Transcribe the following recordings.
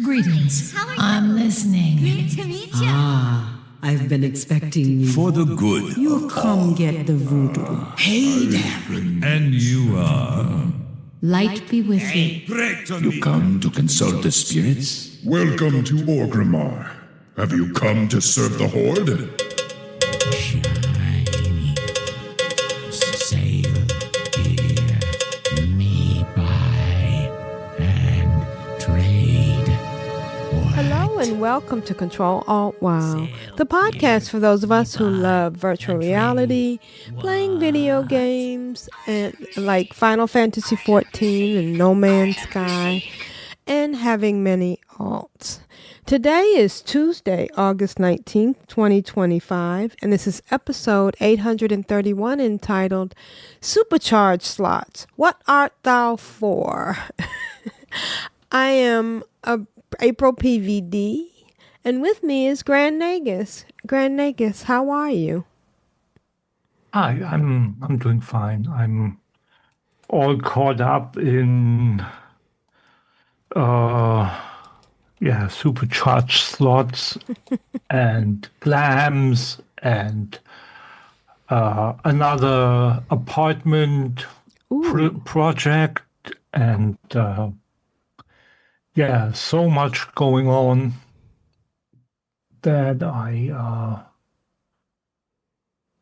Greetings. I'm listening. Great to meet you. I've been expecting you. For the good. You come get the voodoo. Hey there. And you are? Light be with you. You come to consult the spirits? Welcome to Orgrimmar. Have you come to serve the Horde? Shiny. Sail here. Me buy and trade. Hello and welcome to Ctrl Alt WoW, the podcast for those of us who love virtual reality, playing video games, and like Final Fantasy XIV and No Man's Sky, and having many alts. Today is Tuesday, August 19th, 2025, and this is episode 831 entitled Supercharged Slots. What art thou for? I am April PVD, and with me is Grand Nagus. Grand Nagus, how are you? Hi, I'm doing fine. I'm all caught up in supercharged slots and glams and another apartment project and so much going on that I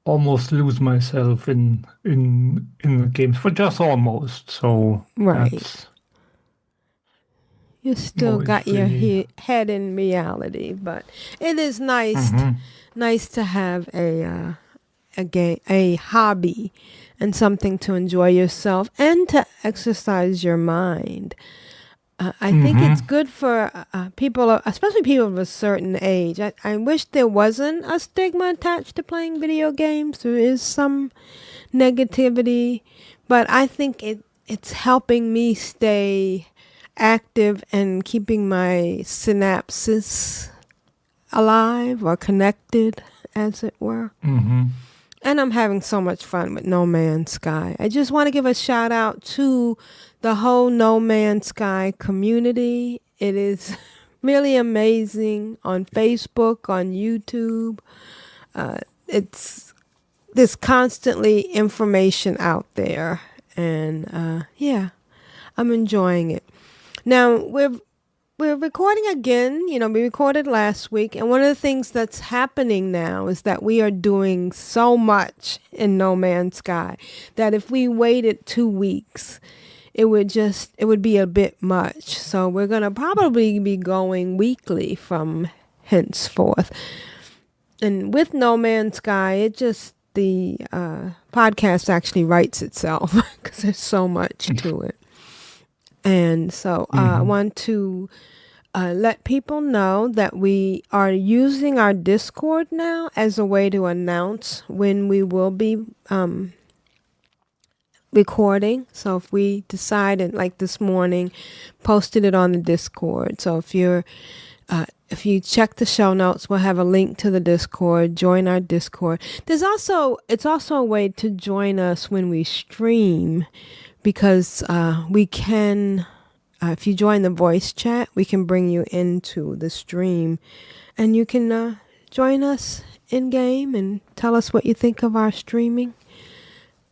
almost lose myself in the games, but just almost. So right. You still got your really head in reality, but it is nice, nice to have a game, a hobby, and something to enjoy yourself and to exercise your mind. I think it's good for people, especially people of a certain age. I wish there wasn't a stigma attached to playing video games. There is some negativity, but I think it's helping me stay active and keeping my synapses alive or connected, as it were. And I'm having so much fun with No Man's Sky. I just want to give a shout out to the whole No Man's Sky community. It is really amazing on Facebook, on YouTube. There's constantly information out there. And I'm enjoying it. Now, we're recording again. We recorded last week, and one of the things that's happening now is that we are doing so much in No Man's Sky that if we waited 2 weeks, it would be a bit much. So we're going to probably be going weekly from henceforth. And with No Man's Sky, the podcast actually writes itself because there's so much to it. And so I want to let people know that we are using our Discord now as a way to announce when we will be recording. So if we decided, like this morning, posted it on the Discord. So if you check the show notes, we'll have a link to the Discord. Join our Discord. It's also a way to join us when we stream, because we can, if you join the voice chat, we can bring you into the stream, and you can join us in game and tell us what you think of our streaming,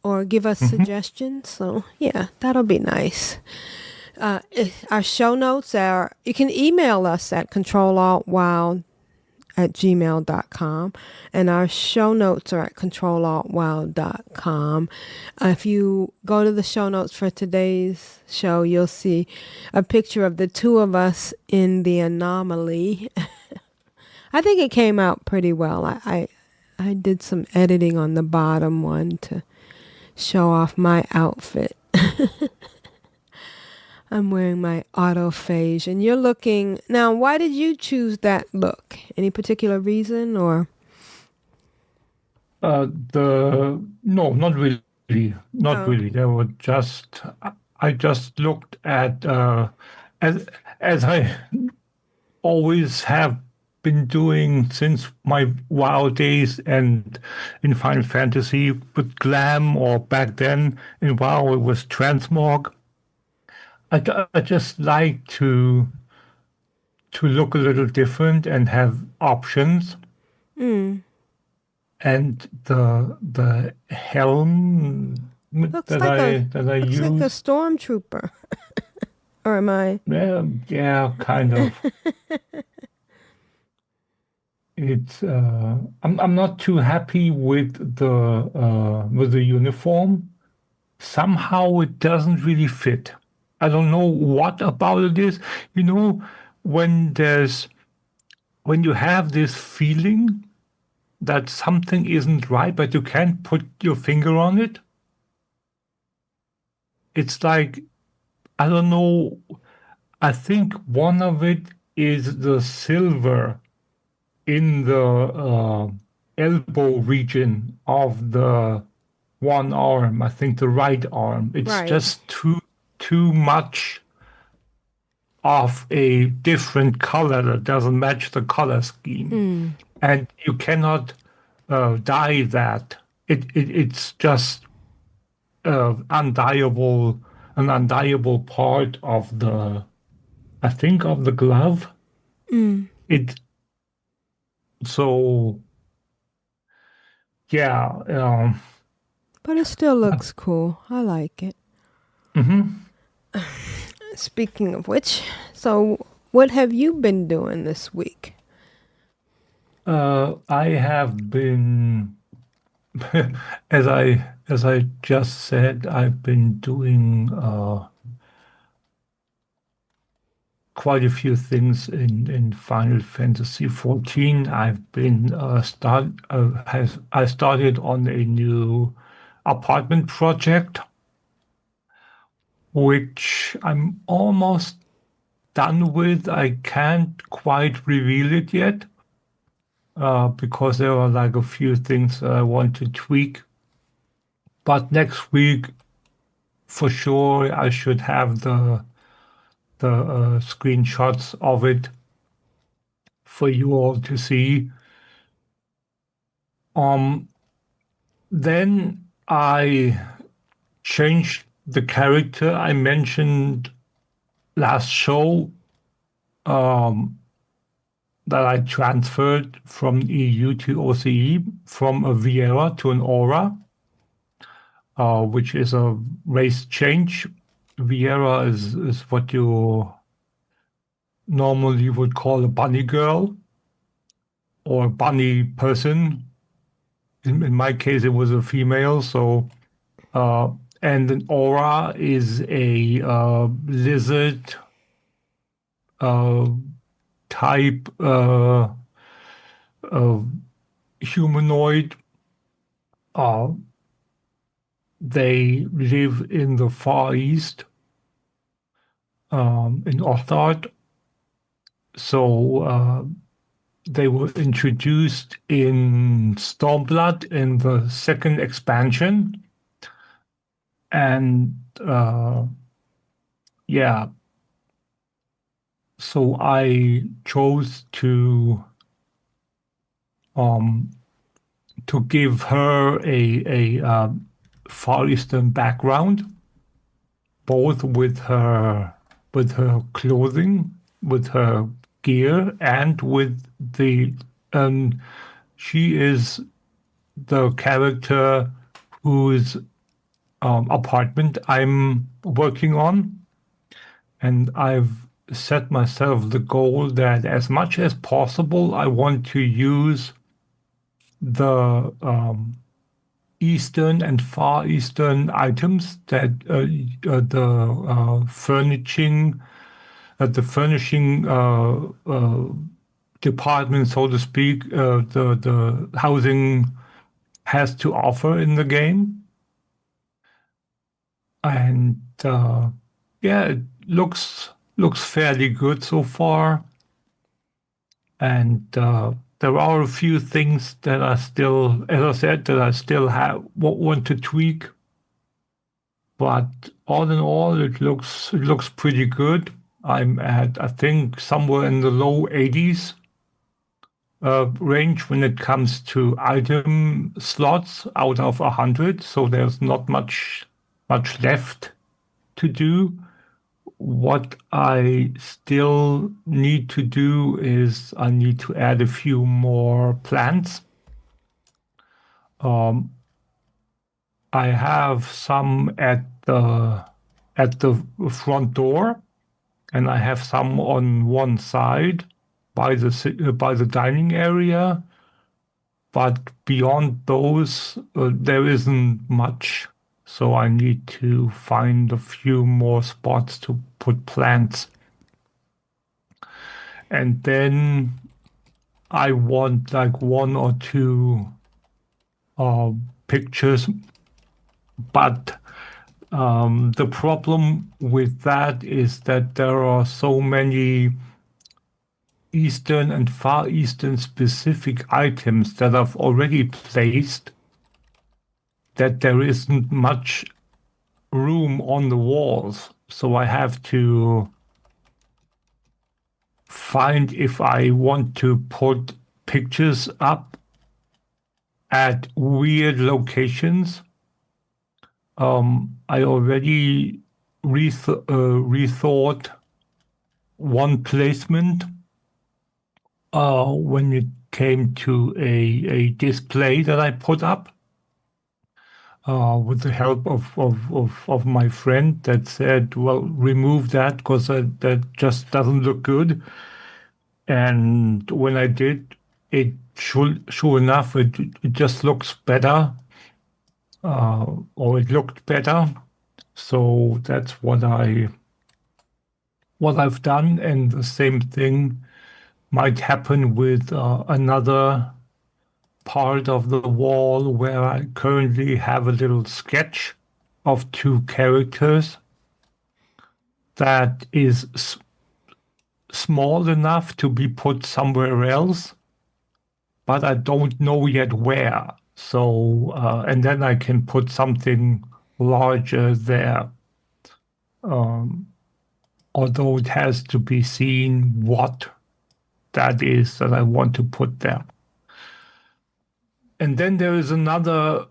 or give us suggestions. So yeah, that'll be nice. Our show notes you can email us at controlaltwow@gmail.com, and our show notes are at controlaltwow.com. If you go to the show notes for today's show, you'll see a picture of the two of us in the anomaly. I think it came out pretty well. I did some editing on the bottom one to show off my outfit. I'm wearing my autophage, and you're looking... Now, why did you choose that look? Any particular reason, or...? No, not really. Not really. They were just... I just looked at... as I always have been doing since my WoW days and in Final Fantasy with glam, or back then in WoW it was transmog. I just like to to look a little different and have options. And the helm Looks that like I looks use, like a stormtrooper. Or am I? yeah, kind of. It's I'm not too happy with the uniform. Somehow it doesn't really fit. I don't know what about it is. You know, when you have this feeling that something isn't right, but you can't put your finger on it. It's like, I don't know. I think one of it is the silver in the elbow region of the one arm. I think the right arm. It's Right. just too much of a different color that doesn't match the color scheme, and you cannot dye that. It's just undyeable, an undyeable part of the, I think, of the glove. It so yeah. But it still looks cool. I like it. Speaking of which, so what have you been doing this week? I have been, as I just said, I've been doing quite a few things in Final Fantasy 14. I've been I started on a new apartment project, which I'm almost done with. I can't quite reveal it yet. Because there are like a few things that I want to tweak. But next week, for sure, I should have the screenshots of it for you all to see. Then I changed the character I mentioned last show, that I transferred from EU to OCE, from a Viera to an Aura, which is a race change. Viera is what you normally would call a bunny girl or a bunny person. In my case, it was a female. So, and an Aura is a lizard type humanoid. They live in the Far East, in Othard. So they were introduced in Stormblood in the second expansion. And yeah, so I chose to give her a Far Eastern background, both with her clothing, with her gear, and with the she is the character whose apartment I'm working on, and I've set myself the goal that as much as possible I want to use the Eastern and Far Eastern items that the furnishing department, so to speak, the housing has to offer in the game. And yeah, it looks fairly good so far. And there are a few things that are still, as I said, that I still want to tweak. But all in all, it looks pretty good. I'm at, I think, somewhere in the low 80s range when it comes to item slots out of 100. So there's not much left to do, what I still need to do is I need to add a few more plants. I have some at the front door, and I have some on one side by the dining area. But beyond those, there isn't much. So I need to find a few more spots to put plants. And then I want like one or two pictures. But the problem with that is that there are so many Eastern and Far Eastern specific items that I've already placed that there isn't much room on the walls. So I have to find if I want to put pictures up at weird locations. I already rethought one placement when it came to a display that I put up with the help of my friend that said, well, remove that because that just doesn't look good. And when I did, it sure enough, it just looks better, or it looked better. So that's what I've done, and the same thing might happen with another part of the wall where I currently have a little sketch of two characters that is small enough to be put somewhere else, but I don't know yet where. So, and then I can put something larger there. Although it has to be seen what that is that I want to put there. And then there is another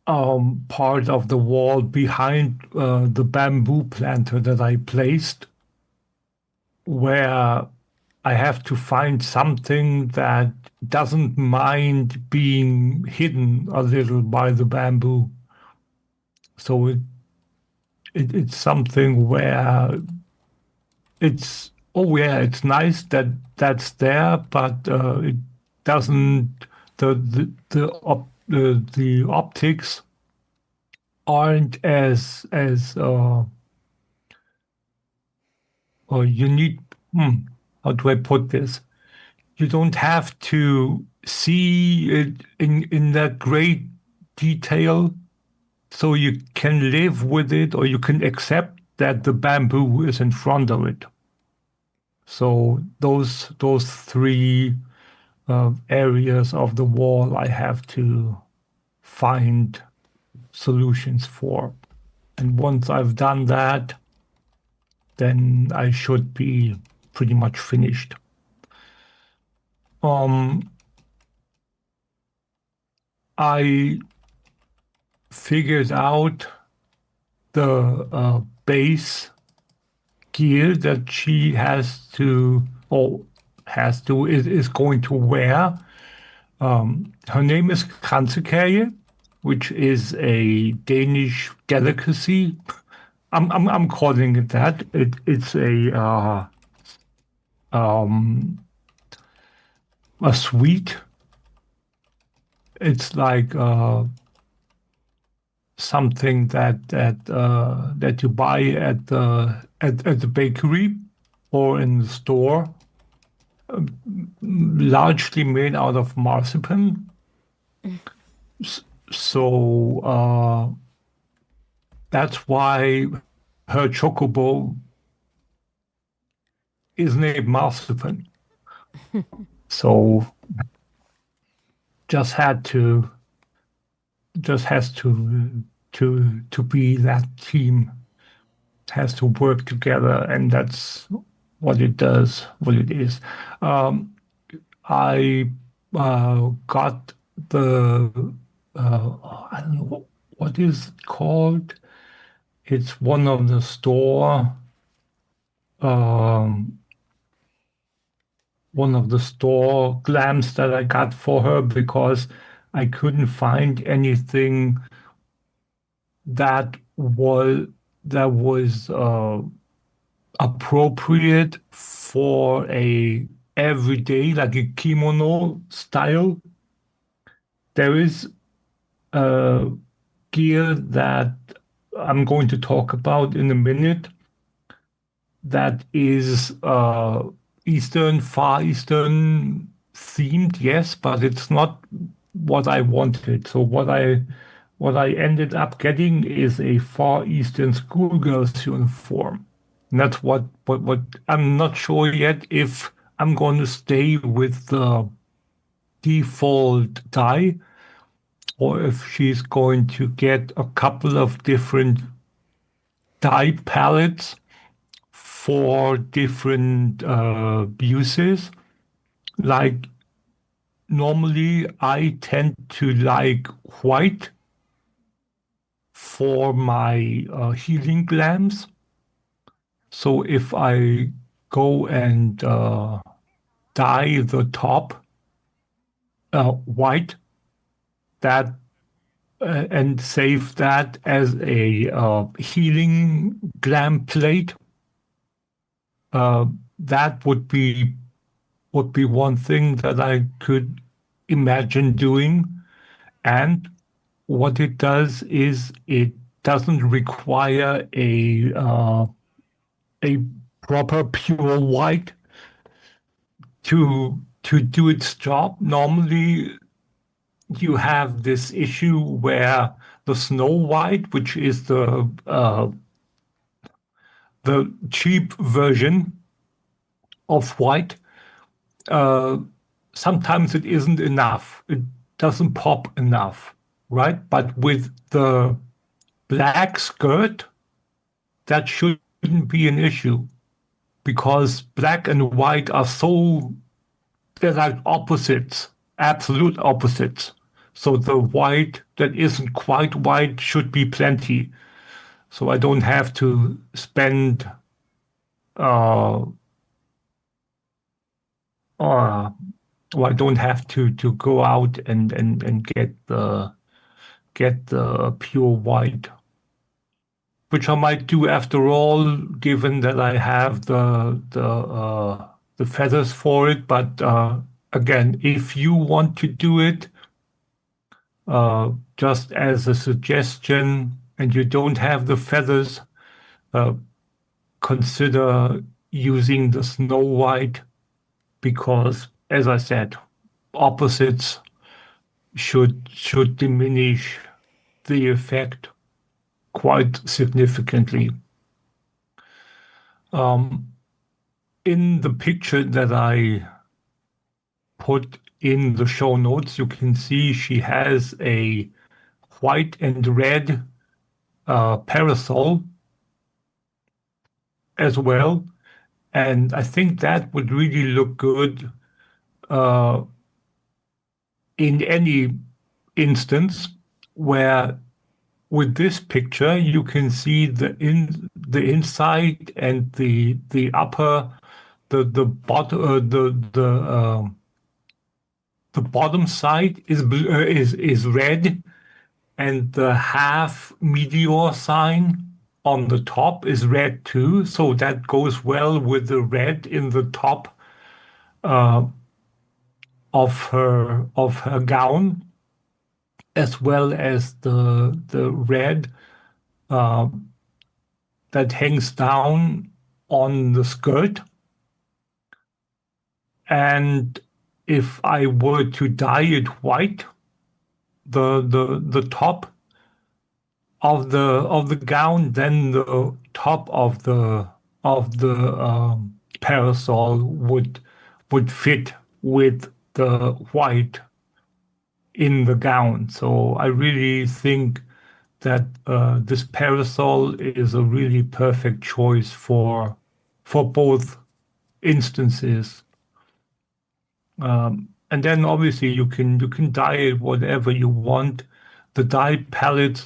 part of the wall behind the bamboo planter that I placed, where I have to find something that doesn't mind being hidden a little by the bamboo. So it's something where it's it's nice that that's there, but it doesn't the optics aren't as or you need how do I put this? You don't have to see it in that great detail, so you can live with it, or you can accept that the bamboo is in front of it. So those three areas of the wall I have to find solutions for. And once I've done that, then I should be pretty much finished. I figured out the base gear that she is going to wear. Her name is Kransekage, which is a Danish delicacy. I'm calling it that. It's a sweet. It's like something that you buy at the bakery or in the store, largely made out of marzipan. So that's why her chocobo is named marzipan. So just has to be that team. It has to work together, and that's what it does. What it is. I got the I don't know what is it called. It's one of the store um, one of the store glamps that I got for her because I couldn't find anything that was appropriate for a everyday, like a kimono style. There is a gear that I'm going to talk about in a minute that is Far Eastern themed, yes, but it's not what I wanted. So what I ended up getting is a Far Eastern schoolgirl's uniform. And that's what I'm not sure yet if I'm going to stay with the default dye or if she's going to get a couple of different dye palettes for different uses. Like normally I tend to like white for my healing glands. So if I go and dye the top white, that and save that as a healing gland plate, that would be one thing that I could imagine doing. And what it does is it doesn't require a proper pure white to do its job. Normally, you have this issue where the Snow White, which is the cheap version of white, sometimes it isn't enough. It doesn't pop enough, right? But with the black skirt, that shouldn't be an issue because black and white are they're like opposites, absolute opposites. So the white that isn't quite white should be plenty. So I don't have to spend or I don't have to go out and get the pure white, which I might do after all, given that I have the feathers for it. But again, if you want to do it, just as a suggestion, and you don't have the feathers, consider using the Snow White because, as I said, opposites should diminish the effect quite significantly. In the picture that I put in the show notes, you can see she has a white and red parasol as well. And I think that would really look good in any instance where with this picture you can see the inside and the upper the bottom the bottom side is red, and the half meteor sign on the top is red too. So that goes well with the red in the top of her gown, as well as the red that hangs down on the skirt. And if I were to dye it white, the top of the gown, then the top of the parasol would fit with the white in the gown. So I really think that this parasol is a really perfect choice for both instances. And then obviously you can dye it whatever you want. The dye palette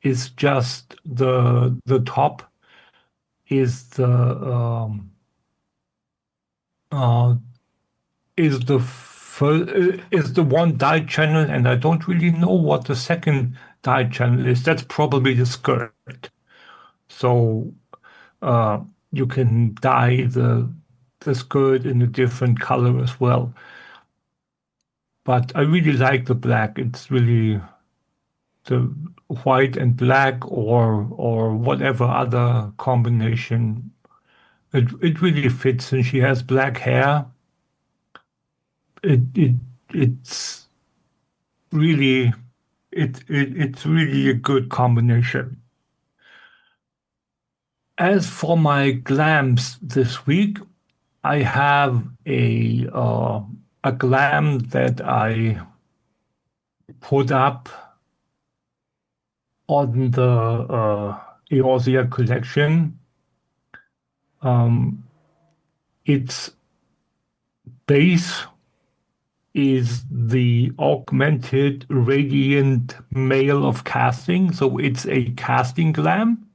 is just the top is uh, is the one dye channel, and I don't really know what the second dye channel is. That's probably the skirt. So you can dye the skirt in a different color as well. But I really like the black. It's really the white and black or whatever other combination. It really fits, and she has black hair. It's really it's really a good combination. As for my glams this week, I have a glam that I put up on the Eorzea collection. Its base is the augmented radiant mail of casting, so it's a casting glam.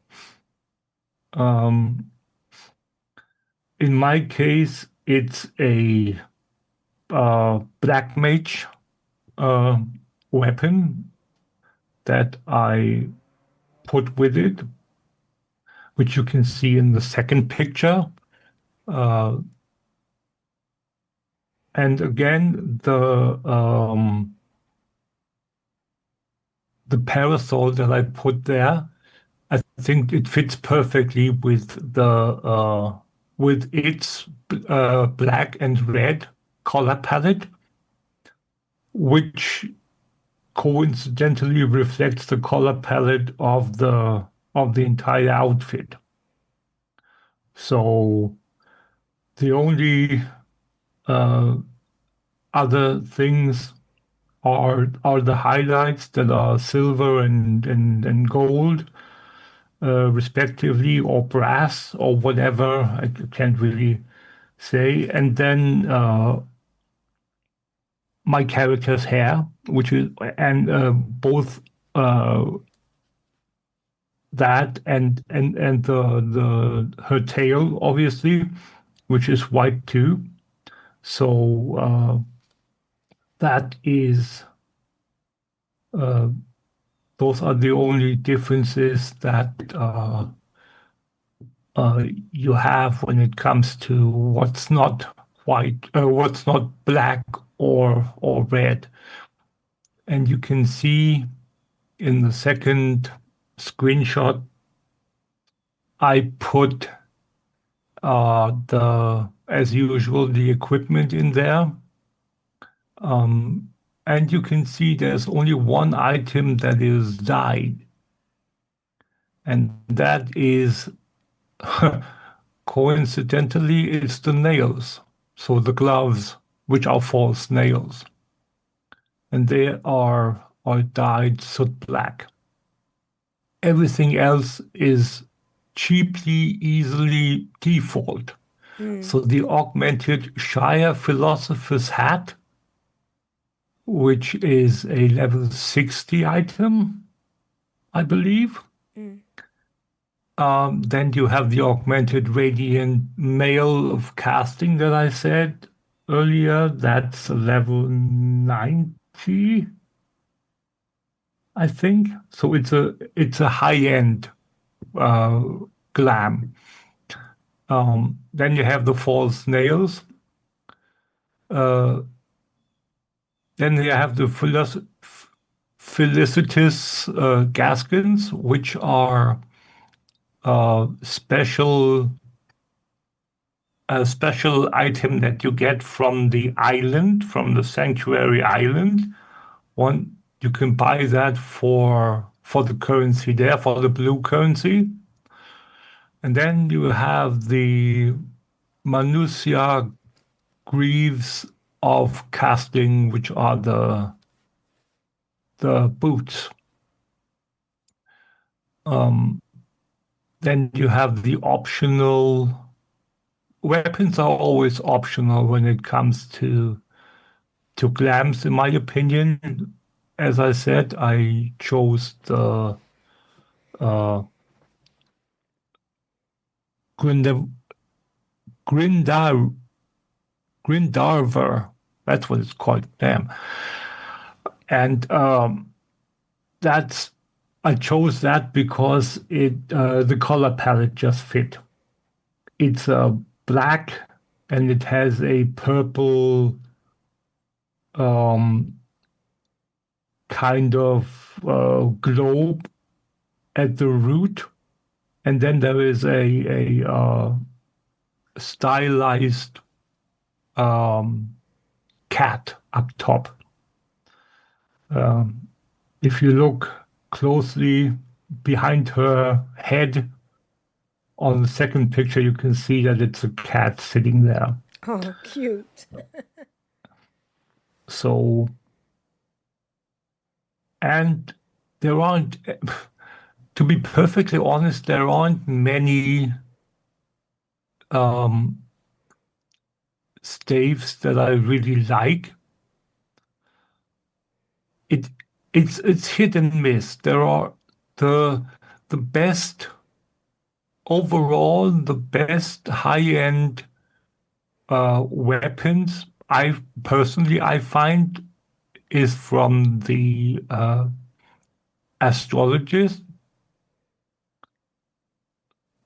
In my case, it's a black mage weapon that I put with it, which you can see in the second picture. And again, the parasol that I put there, I think it fits perfectly with its black and red color palette, which coincidentally reflects the color palette of the entire outfit. So the only other things are the highlights that are silver and gold, respectively, or brass or whatever. I can't really say. And then my character's hair, which is both that and the her tail, obviously, which is white too. So that is those are the only differences that you have when it comes to what's not white, what's not black or red. And you can see in the second screenshot, I put as usual, the equipment in there. And you can see there's only one item that is dyed. And that is, coincidentally, it's the nails. So the gloves, which are false nails. And they are dyed soot black. Everything else is cheaply, easily default. So the augmented Shire Philosopher's Hat, which is a level 60 item, I believe. Then you have the augmented radiant mail of casting that I said earlier. That's level 90, I think. So it's a high-end glam. Then you have the false nails. Then you have the felicitous gaskins, which are a special item that you get from the island, from the sanctuary island. You can buy that for the currency there, for the blue currency. And then you have the Manusia Greaves of casting, which are the boots. Then you have the optional weapons are always optional when it comes to glams, in my opinion. As I said, I chose the Grindav, Grindar, Grindarver. That's what it's called. Damn. And I chose that because the color palette just fit. It's black and it has a purple kind of globe at the root, and then there is a stylized cat up top. If you look closely behind her head on the second picture, you can see that it's a cat sitting there. Oh, cute. So, and there aren't, to be perfectly honest, there aren't many staves that I really like. It's hit and miss. There are the best overall, the best high-end weapons I find is from the astrologist.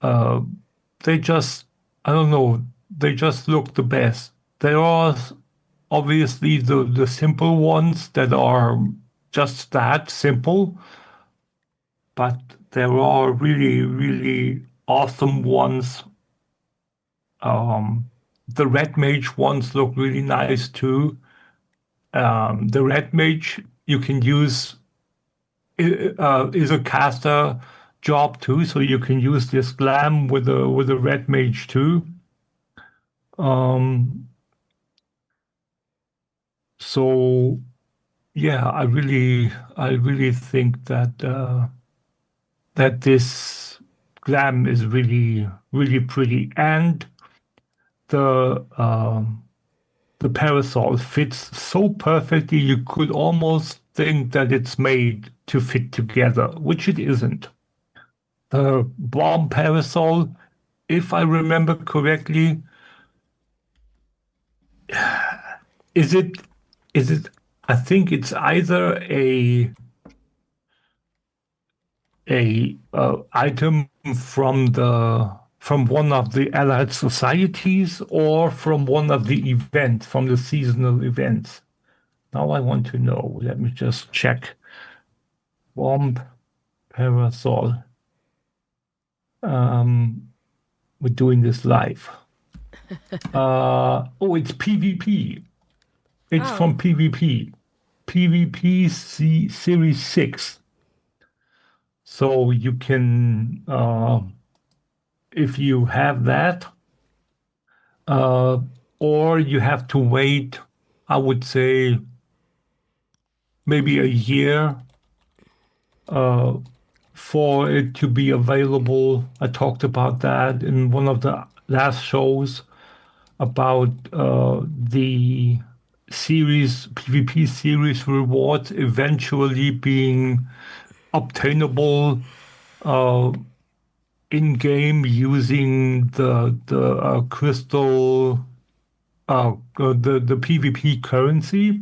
They just, I don't know, they just look the best. There are obviously the simple ones that are just that simple, but there are really, really awesome ones. The red mage ones look really nice too. The red mage you can use is a caster job too, so you can use this glam with a red mage too. So yeah, I really think that that this glam is really, really pretty, and the parasol fits so perfectly you could almost think that it's made to fit together, which it isn't. The bomb parasol, if I remember correctly, is it? I think it's either a item from one of the allied societies or from one of the events, from the seasonal events. Now I want to know. Let me just check. Bomb parasol. We're doing this live. It's PvP. It's from PvP. PvP Series 6. So you can, if you have that, or you have to wait, I would say, maybe a year for it to be available. I talked about that in one of the last shows about the PvP series rewards eventually being obtainable in game using the crystal, the PvP currency.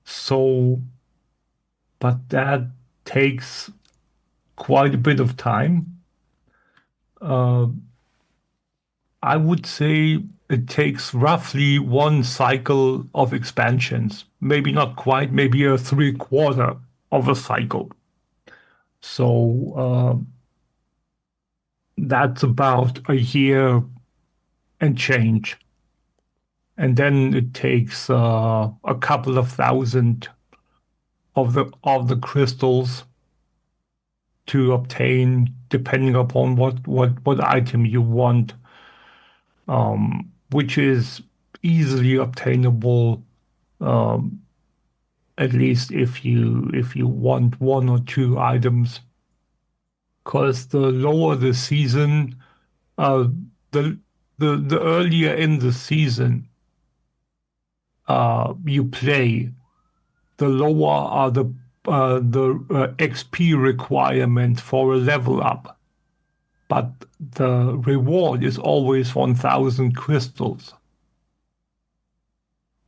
So, but that takes quite a bit of time. I would say it takes roughly one cycle of expansions, maybe not quite, maybe a 3/4 of a cycle. So that's about a year and change. And then it takes a couple of thousand of the crystals to obtain, depending upon what item you want, which is easily obtainable, at least if you want one or two items. Because the lower the season, the earlier in the season you play, the lower are the XP requirement for a level up. but the reward is always 1,000 crystals.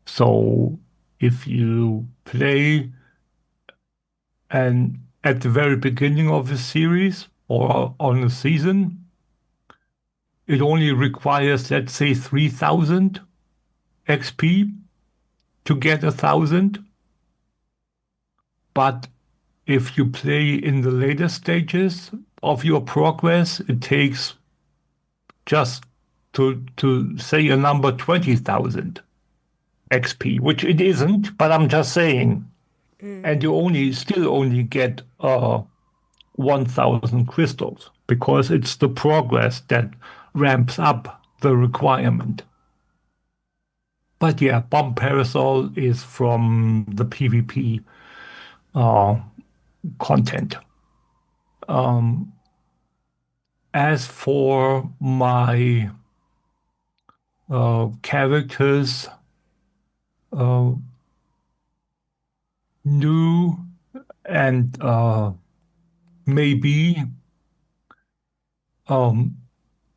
So if you play and at the very beginning of a series or on a season, it only requires, let's say, 3,000 XP to get 1,000. But if you play in the later stages of your progress, it takes just to say a number 20,000 XP, which it isn't, but I'm just saying. And you still only get 1,000 crystals because it's the progress that ramps up the requirement. But yeah, Bomb Parasol is from the PvP content. As for my characters, new and maybe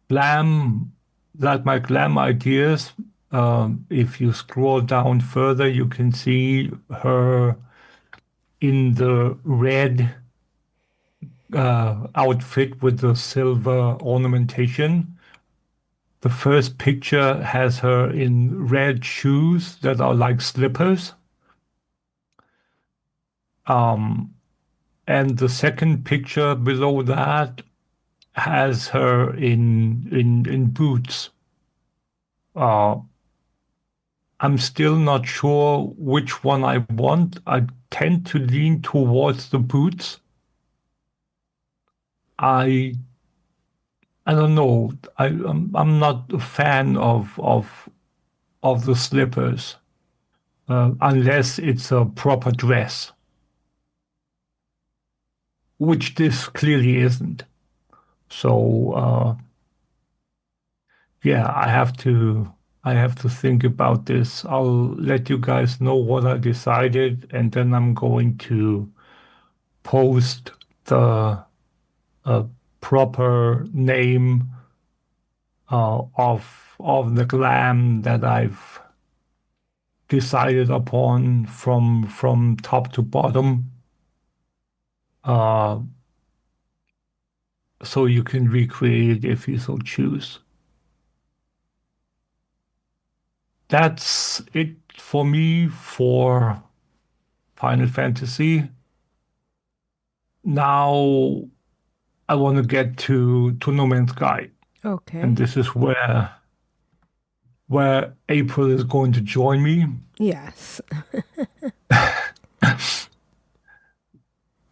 glam, like my glam ideas. If you scroll down further, you can see her in the red outfit with the silver ornamentation. The first picture has her in red shoes that are like slippers. And the second picture below that has her in boots. I'm still not sure which one I want. I tend to lean towards the boots. I don't know. I'm not a fan of the slippers unless it's a proper dress, which this clearly isn't. So yeah, I have to think about this. I'll let you guys know what I decided, and then I'm going to post the proper name of the glam that I've decided upon from top to bottom, so you can recreate it if you so choose. That's it for me for Final Fantasy. Now I want to get to No Man's Sky. Okay. And this is where April is going to join me. Yes.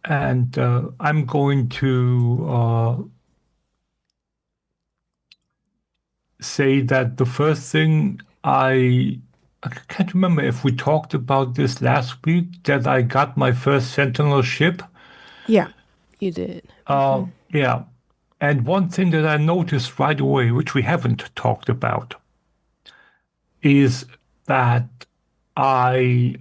And I'm going to say that the first thing I can't remember if we talked about this last week, that I got my first Sentinel ship. Yeah, you did. Yeah. And one thing that I noticed right away, which we haven't talked about, is that I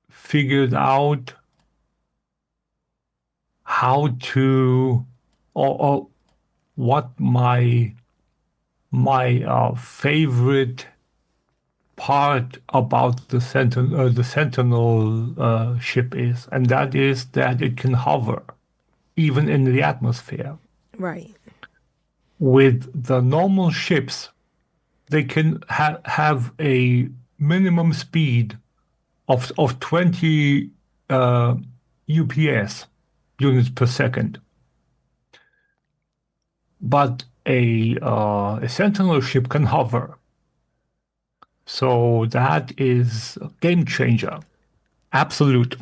figured out how to, or what my favorite part about the Sentinel ship is, and that is that it can hover even in the atmosphere. Right. With the normal ships, they can have a minimum speed of 20 UPS, units per second. But a Sentinel ship can hover. So that is a game changer. Absolute.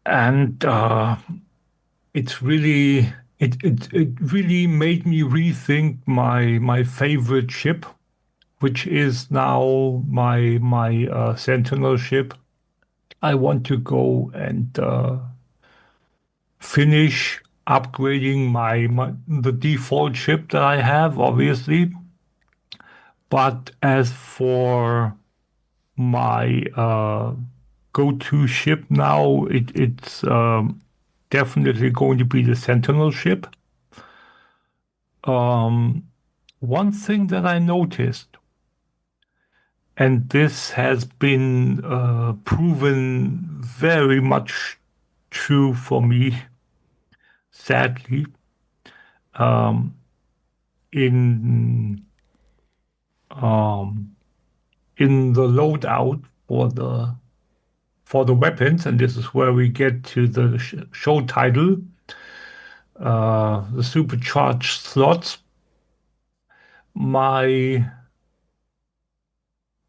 And it really made me rethink my favorite ship, which is now my Sentinel ship. I want to go and finish upgrading the default ship that I have, obviously. But as for my go-to ship now, it's definitely going to be the Sentinel ship. One thing that I noticed, and this has been proven very much true for me, sadly, in in the loadout for the weapons, and this is where we get to the show title, the supercharged slots. My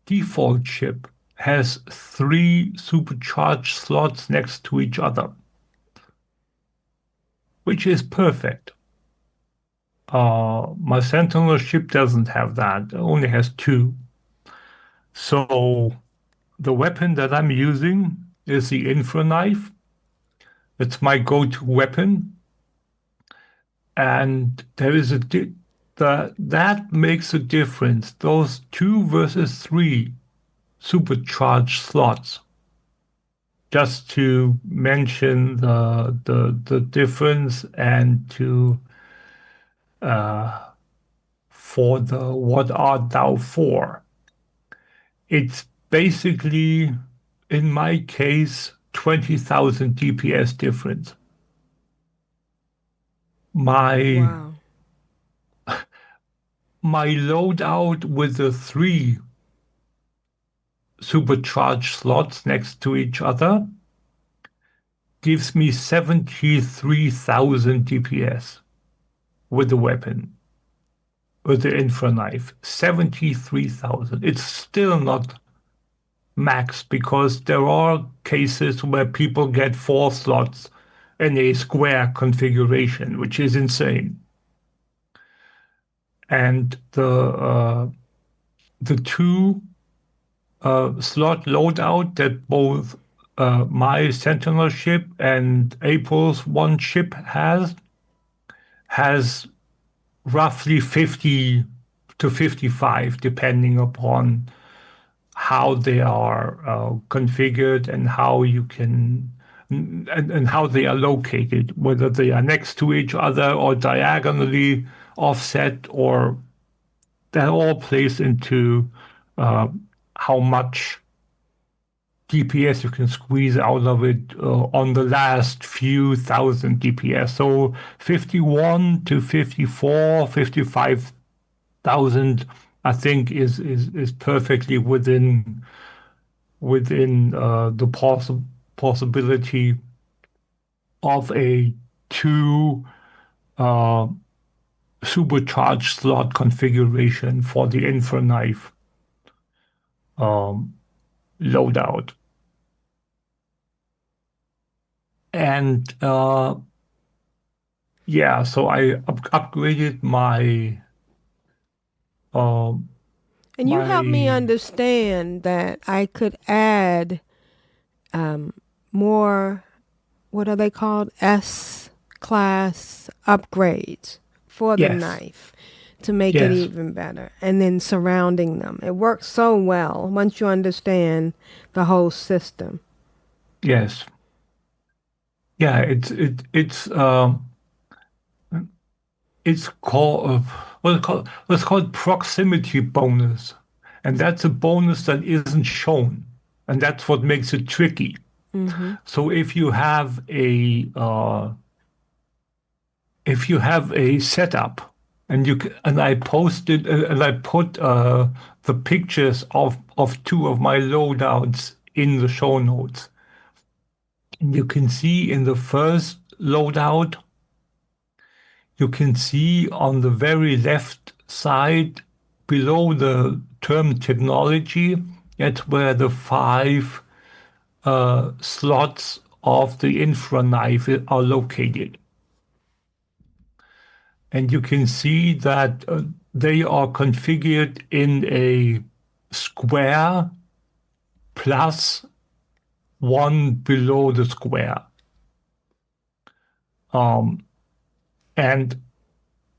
default ship has 3 supercharged slots next to each other, which is perfect. My Sentinel ship doesn't have that. It only has 2. So the weapon that I'm using is the Infra Knife. It's my go-to weapon. And there is that makes a difference. Those 2 versus 3 supercharged slots. Just to mention the difference, and to for the what art thou for? It's basically, in my case, 20,000 DPS difference. Wow. My loadout with the 3 supercharged slots next to each other gives me 73,000 DPS with the weapon, with the Infra Knife. 73,000. It's still not max, because there are cases where people get 4 slots in a square configuration, which is insane. And the 2 slot loadout that both my Sentinel ship and April's one ship has roughly 50 to 55, depending upon how they are configured and how you can and how they are located, whether they are next to each other or diagonally offset, or that all plays into how much DPS you can squeeze out of it on the last few thousand DPS. So 51 to 54, 55,000, I think is perfectly within the possibility of a 2 supercharged slot configuration for the Infra Knife loadout. And yeah, so I upgraded my And you helped me my understand that I could add more, what are they called? S-class upgrades for the yes, knife to make it yes, even better. And then surrounding them. It works so well once you understand the whole system. yes, yeah. It's called what's called proximity bonus, and that's a bonus that isn't shown, and that's what makes it tricky. So if you have a setup, and I posted and I put the pictures of 2 of my loadouts in the show notes, and you can see in the first loadout, you can see on the very left side below the term technology, that's where the 5 slots of the Infra Knife are located. And you can see that they are configured in a square plus 1 below the square. And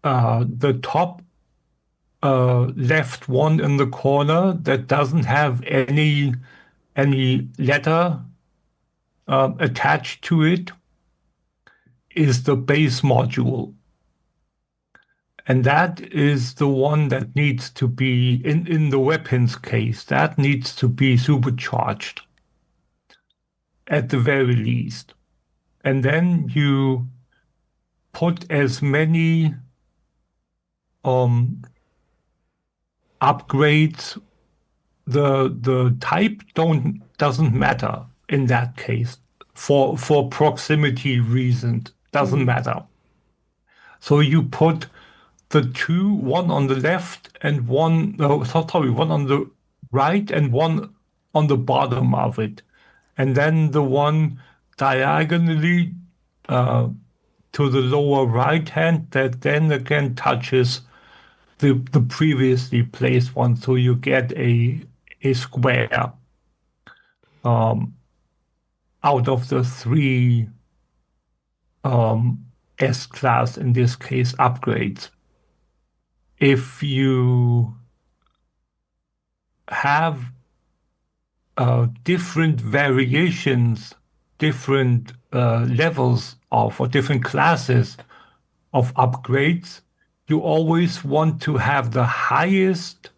the top left one in the corner that doesn't have any letter attached to it is the base module. And that is the one that needs to be, in the weapons case, that needs to be supercharged at the very least. And then you put as many upgrades. The type doesn't matter in that case. For proximity reasons, doesn't matter. So you put the two, one on the left and one on the right and one on the bottom of it. And then the one diagonally to the lower right hand that then again touches the previously placed one. So you get a square out of the three S-class, in this case, upgrades. If you have different variations, different levels of, or different classes of upgrades, you always want to have the highest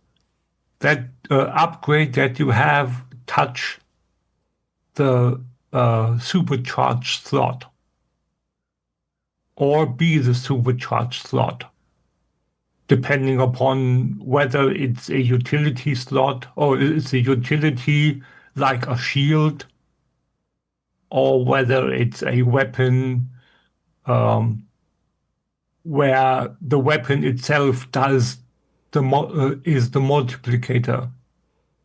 that upgrade that you have touch the supercharged slot or be the supercharged slot, depending upon whether it's a utility slot or it's a utility like a shield, or whether it's a weapon where the weapon itself does is the multiplicator.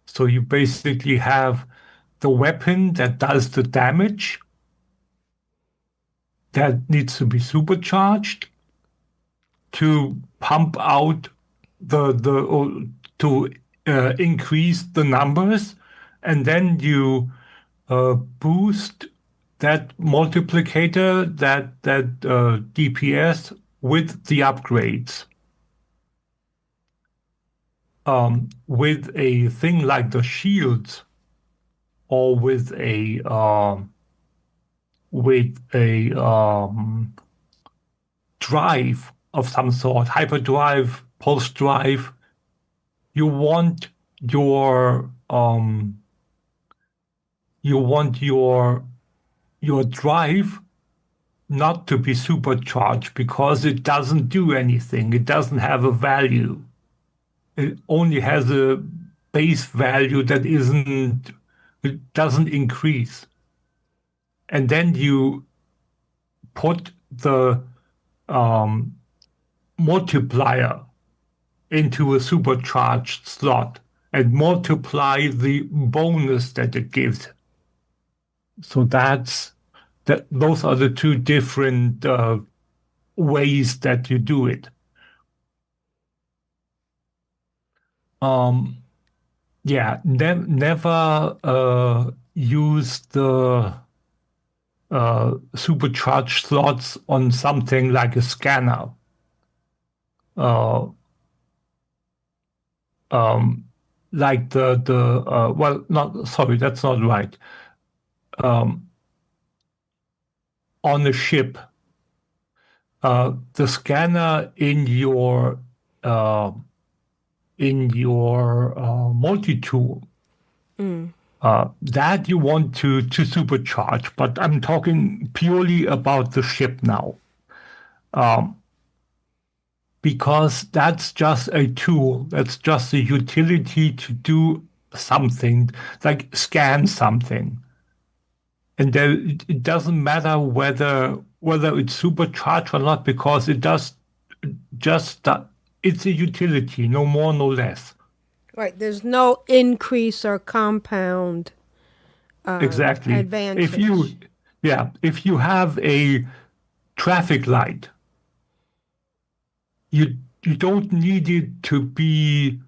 So you basically have the weapon that does the damage that needs to be supercharged to pump out to increase the numbers, and then you boost that multiplicator, that DPS with the upgrades. With a thing like the shields, or with a drive of some sort, hyperdrive, pulse drive, you want your drive not to be supercharged because it doesn't do anything. It doesn't have a value. It only has a base value that it doesn't increase. And then you put the multiplier into a supercharged slot and multiply the bonus that it gives. So those are the two different ways that you do it. Never use the supercharged slots on something like a scanner. Like that's not right. On a ship, the scanner in your multi-tool, that you want to supercharge, but I'm talking purely about the ship now. Because that's just a tool, that's just a utility to do something, like scan something. And it doesn't matter whether it's supercharged or not, because it does it's a utility, no more, no less. Right. There's no increase or compound exactly advantage. If you have a traffic light, you don't need it to be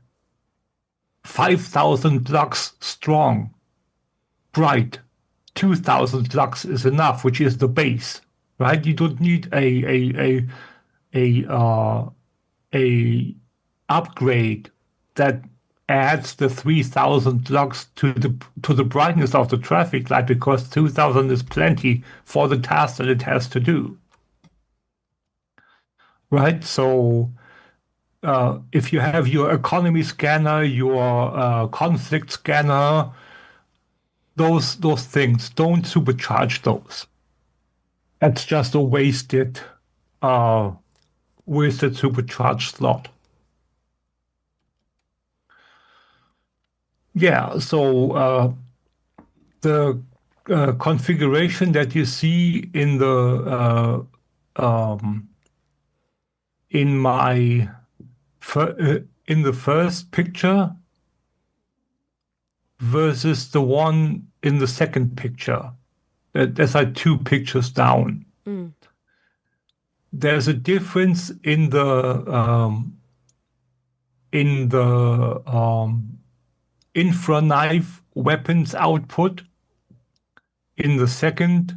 5,000 lux strong, bright. 2,000 lux is enough, which is the base, right? You don't need a upgrade that adds the 3,000 lux to the brightness of the traffic light, because 2,000 is plenty for the task that it has to do. right? So if you have your economy scanner, your conflict scanner, those things, don't supercharge those. That's just a wasted supercharged slot. Yeah, so the configuration that you see in the in my in the first picture versus the one in the second picture. There's like two pictures down. There's a difference in the infra knife weapons output in the second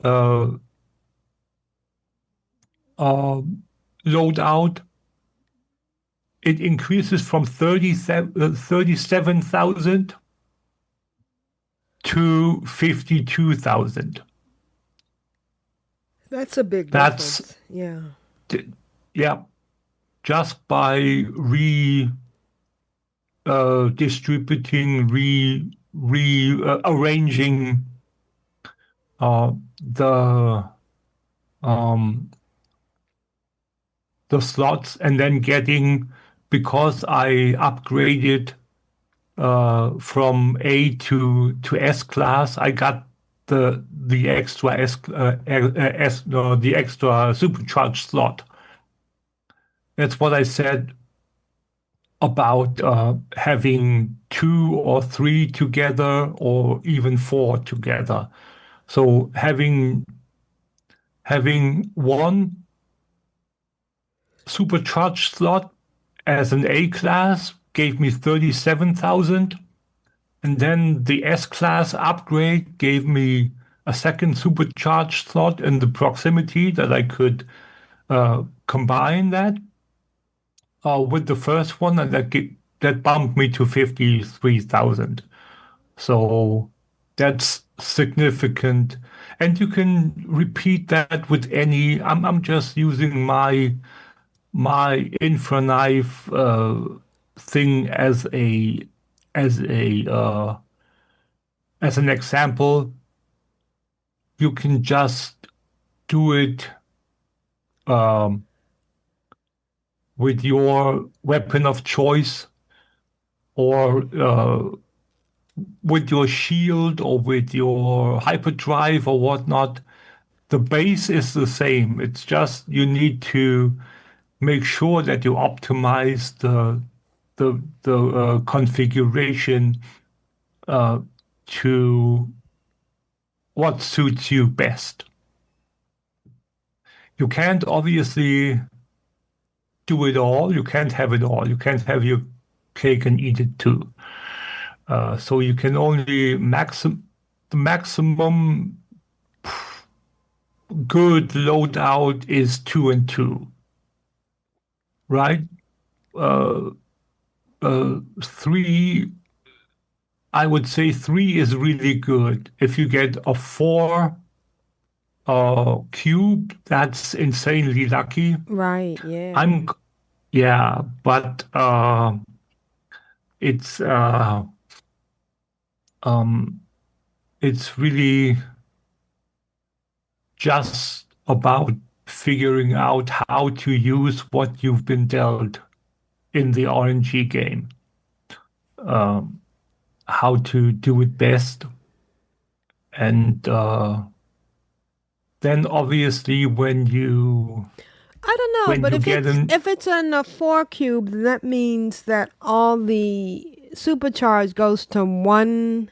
loadout. It increases from 37,000 to 52,000. That's a big That's difference. Yeah. Yeah, just by distributing, arranging the slots, and then getting, because I upgraded from A to S class, I got the extra the extra supercharged slot. That's what I said about having 2 or 3 together, or even 4 together. So having one supercharged slot as an A class gave me 37,000, and then the S class upgrade gave me a second supercharged slot in the proximity that I could combine that with the first one, and that bumped me to 53,000. So that's significant, and you can repeat that with any. I'm just using my infra knife thing as an example. You can just do it with your weapon of choice, or with your shield, or with your hyperdrive or whatnot. The base is the same. It's just you need to make sure that you optimize the configuration to what suits you best. You can't obviously do it all. You can't have it all. You can't have your cake and eat it too. So you can only the maximum good loadout is 2 and 2, right? 3, I would say 3 is really good. If you get a 4 cube, that's insanely lucky. Right. Yeah. But it's really just about figuring out how to use what you've been dealt in the RNG game, how to do it best, and then obviously when you I don't know, when but you if get if it's in a 4 cube, then that means that all the supercharge goes to one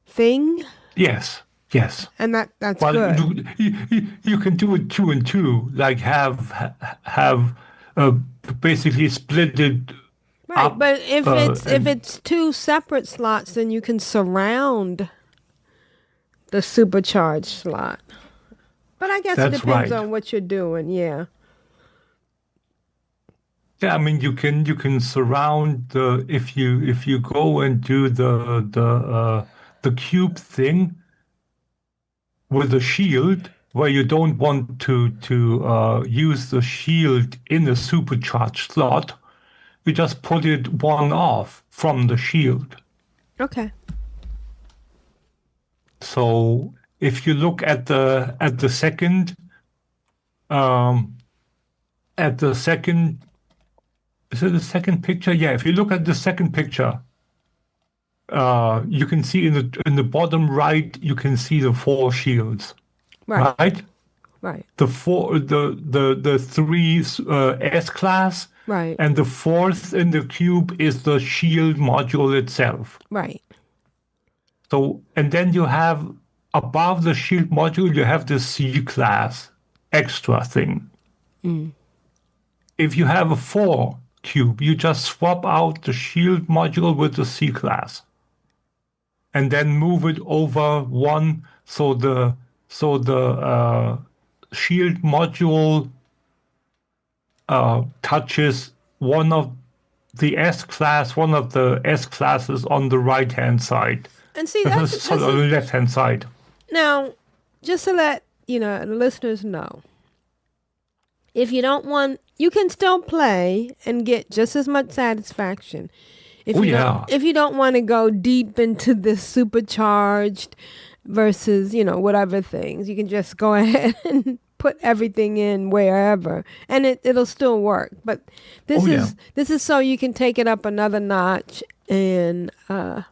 thing, yes, and that's well, good. you can do it 2 and 2, like have basically split it Right, up, but if and it's 2 separate slots, then you can surround the supercharged slot. But I guess it that's depends right. on what you're doing. Yeah. Yeah, I mean you can surround the, if you go and do the cube thing with a shield, where you don't want to use the shield in a supercharged slot, you just put it one off from the shield. Okay. So if you look at the second is it the second picture? Yeah, if you look at the second picture, you can see in the bottom right, you can see the 4 shields. Right. Right? Right. The 3 S class. Right. And the 4th in the cube is the shield module itself. Right. So, and then you have above the shield module, you have the C class extra thing. If you have a 4 cube, you just swap out the shield module with the C class, and then move it over one, so the shield module touches one of the S classes on the right hand side. And see, that's on the left hand side. now, just to let the listeners know, if you don't want, you can still play and get just as much satisfaction. If you don't want to go deep into this supercharged versus whatever things, you can just go ahead and put everything in wherever, and it'll still work. But this is so you can take it up another notch. And oh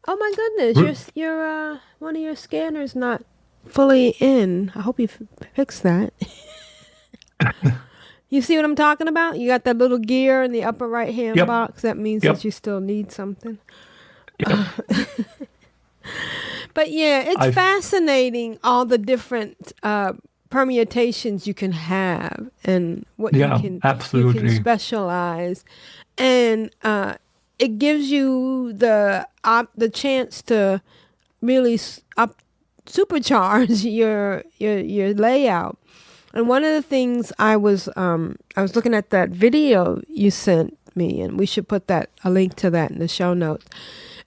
my goodness, your one of your scanners not fully in. I hope you fix that. You see what I'm talking about? You got that little gear in the upper right hand box. That means that you still need something. Yep. But yeah, it's fascinating, all the different permutations you can have and what you can specialize. And it gives you the chance to really supercharge your layout. And one of the things I was looking at that video you sent me, and we should put a link to that in the show notes.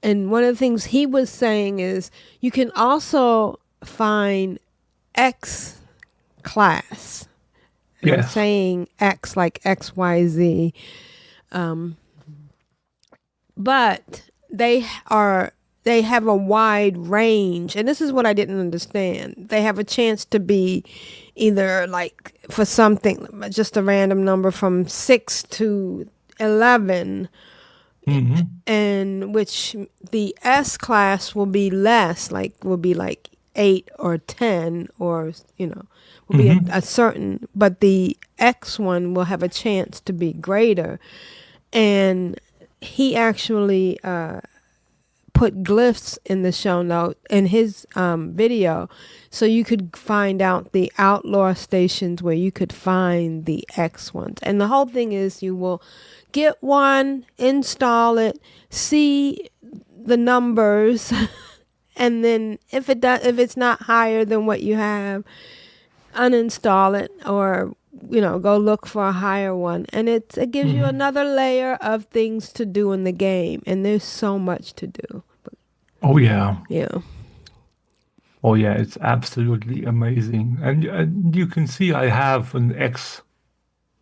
And one of the things he was saying is you can also find X class. And I'm saying X like XYZ. But they have a wide range, and this is what I didn't understand. They have a chance to be either, like, for something, just a random number from 6 to 11, and which the S class will be less, will be like 8 or 10, or will be a certain, but the X one will have a chance to be greater. And he actually put glyphs in the show note in his video, so you could find out the outlaw stations where you could find the X ones. And the whole thing is you will get one, install it, see the numbers, and then if it's not higher than what you have, uninstall it, or go look for a higher one. And it gives you another layer of things to do in the game, and there's so much to do. Oh yeah. Yeah. Oh yeah, it's absolutely amazing. And you can see I have an X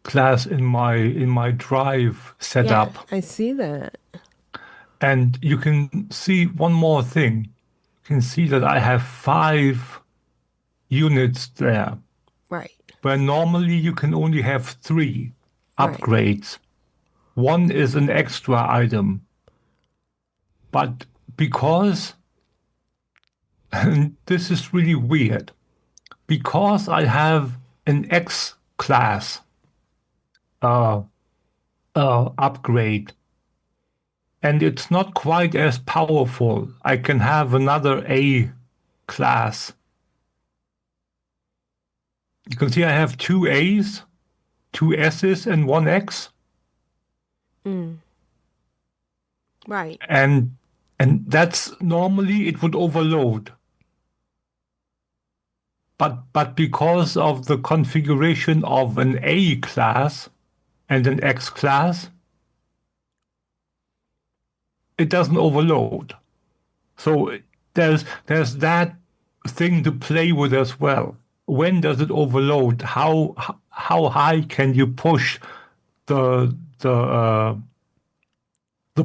class in my drive set up. I see that. And you can see one more thing. You can see that I have 5 units there. Right. Where normally you can only have 3 upgrades. One is an extra item. But because, and this is really weird, because I have an X class upgrade, and it's not quite as powerful, I can have another A class. You can see I have 2 A's, 2 S's, and 1 X. Right. And that's normally it would overload. But because of the configuration of an A class and an X class, it doesn't overload. So there's that thing to play with as well. When does it overload? How high can you push the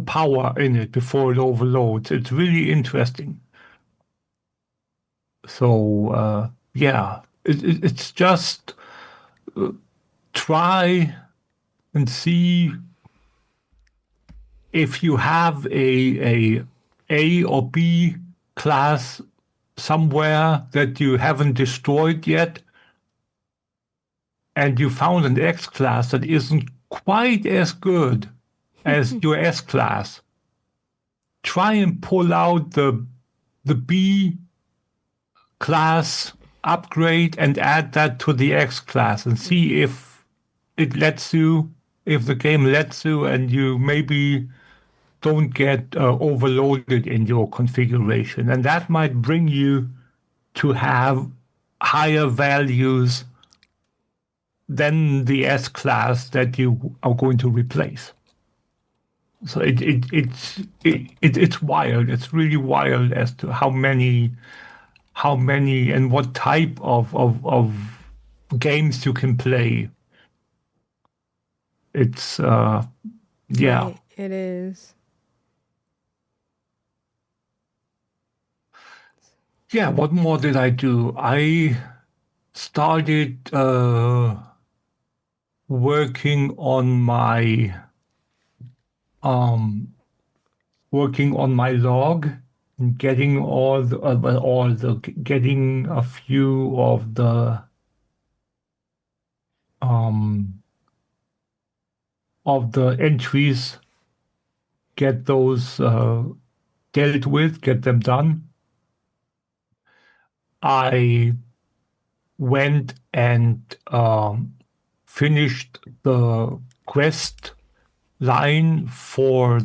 power in it before it overloads? It's really interesting. So yeah, it's just try and see if you have a or B class somewhere that you haven't destroyed yet, and you found an X class that isn't quite as good as your S class. Try and pull out the B class upgrade and add that to the X class and see if it lets you, if the game lets you, and you maybe don't get overloaded in your configuration. And that might bring you to have higher values than the S class that you are going to replace. So it's wild. It's really wild as to how many and what type of games you can play. It's yeah. Right, it is. Yeah, what more did I do? I started working on my log and getting getting a few of the entries, get those dealt with, get them done. I went and finished the quest line for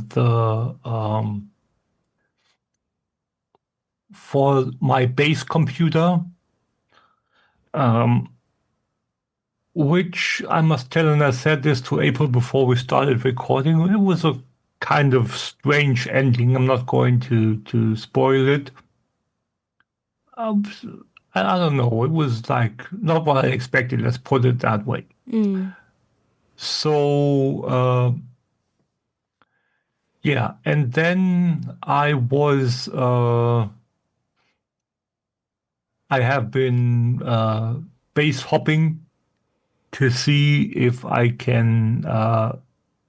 my base computer, which I must tell, and I said this to April before we started recording, it was a kind of strange ending. I'm not going to spoil it. I don't know. It was like not what I expected. Let's put it that way. So yeah, and then I have been base hopping to see if I can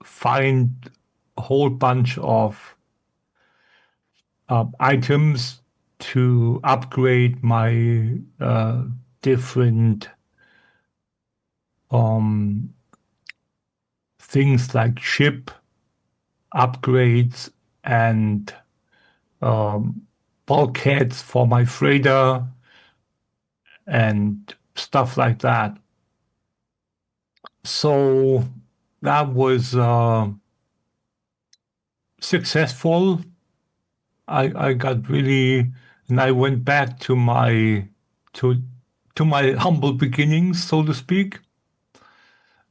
find a whole bunch of items to upgrade my different things like ship upgrades and bulkheads for my freighter and stuff like that. So that was successful. I got really, and I went back to my humble beginnings, so to speak,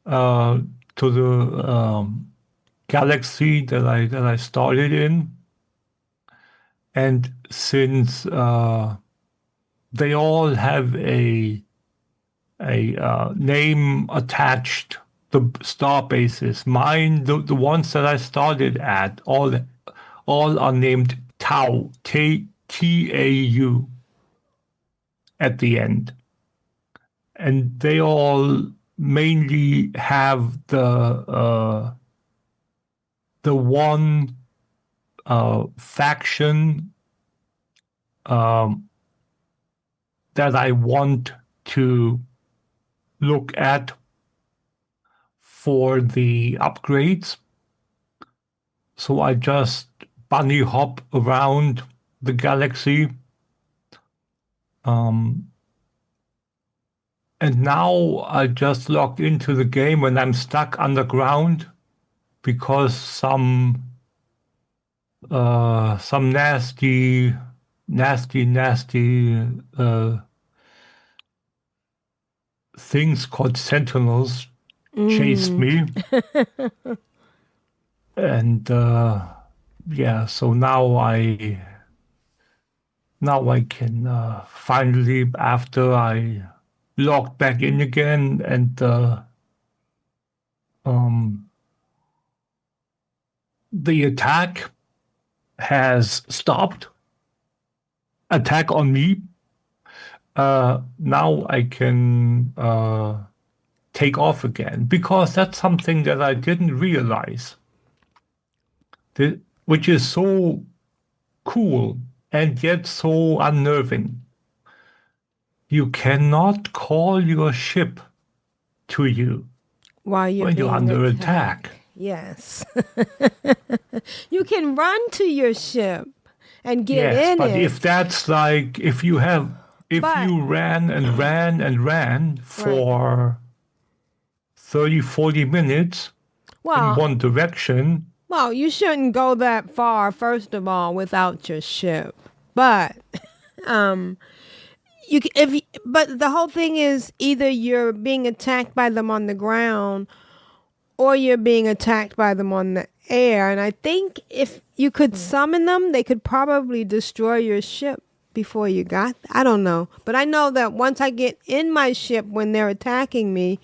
to the galaxy that I started in. And since they all have a name attached, the star bases, mine, the ones that I started at, all are named Tau, T-A-U at the end. And they all mainly have the one faction that I want to look at for the upgrades. So I just bunny hop around the galaxy. And now I just logged into the game and I'm stuck underground because some nasty things called sentinels chased me. And yeah, so now now I can finally, after I logged back in again and the attack has stopped. Attack on me. Now I can take off again, because that's something that I didn't realize, which is so cool and yet so unnerving. You cannot call your ship to you While you're when you're being under attacked. attack. Yes. You can run to your ship and get Yes, in but it. if that's like, if you But- ran and ran and ran for 30, 40 minutes in one direction. Well, you shouldn't go that far, first of all, without your ship. But but the whole thing is either you're being attacked by them on the ground or you're being attacked by them on the air. And I think if you could summon them, they could probably destroy your ship before you got. I don't know. But I know that once I get in my ship when they're attacking me,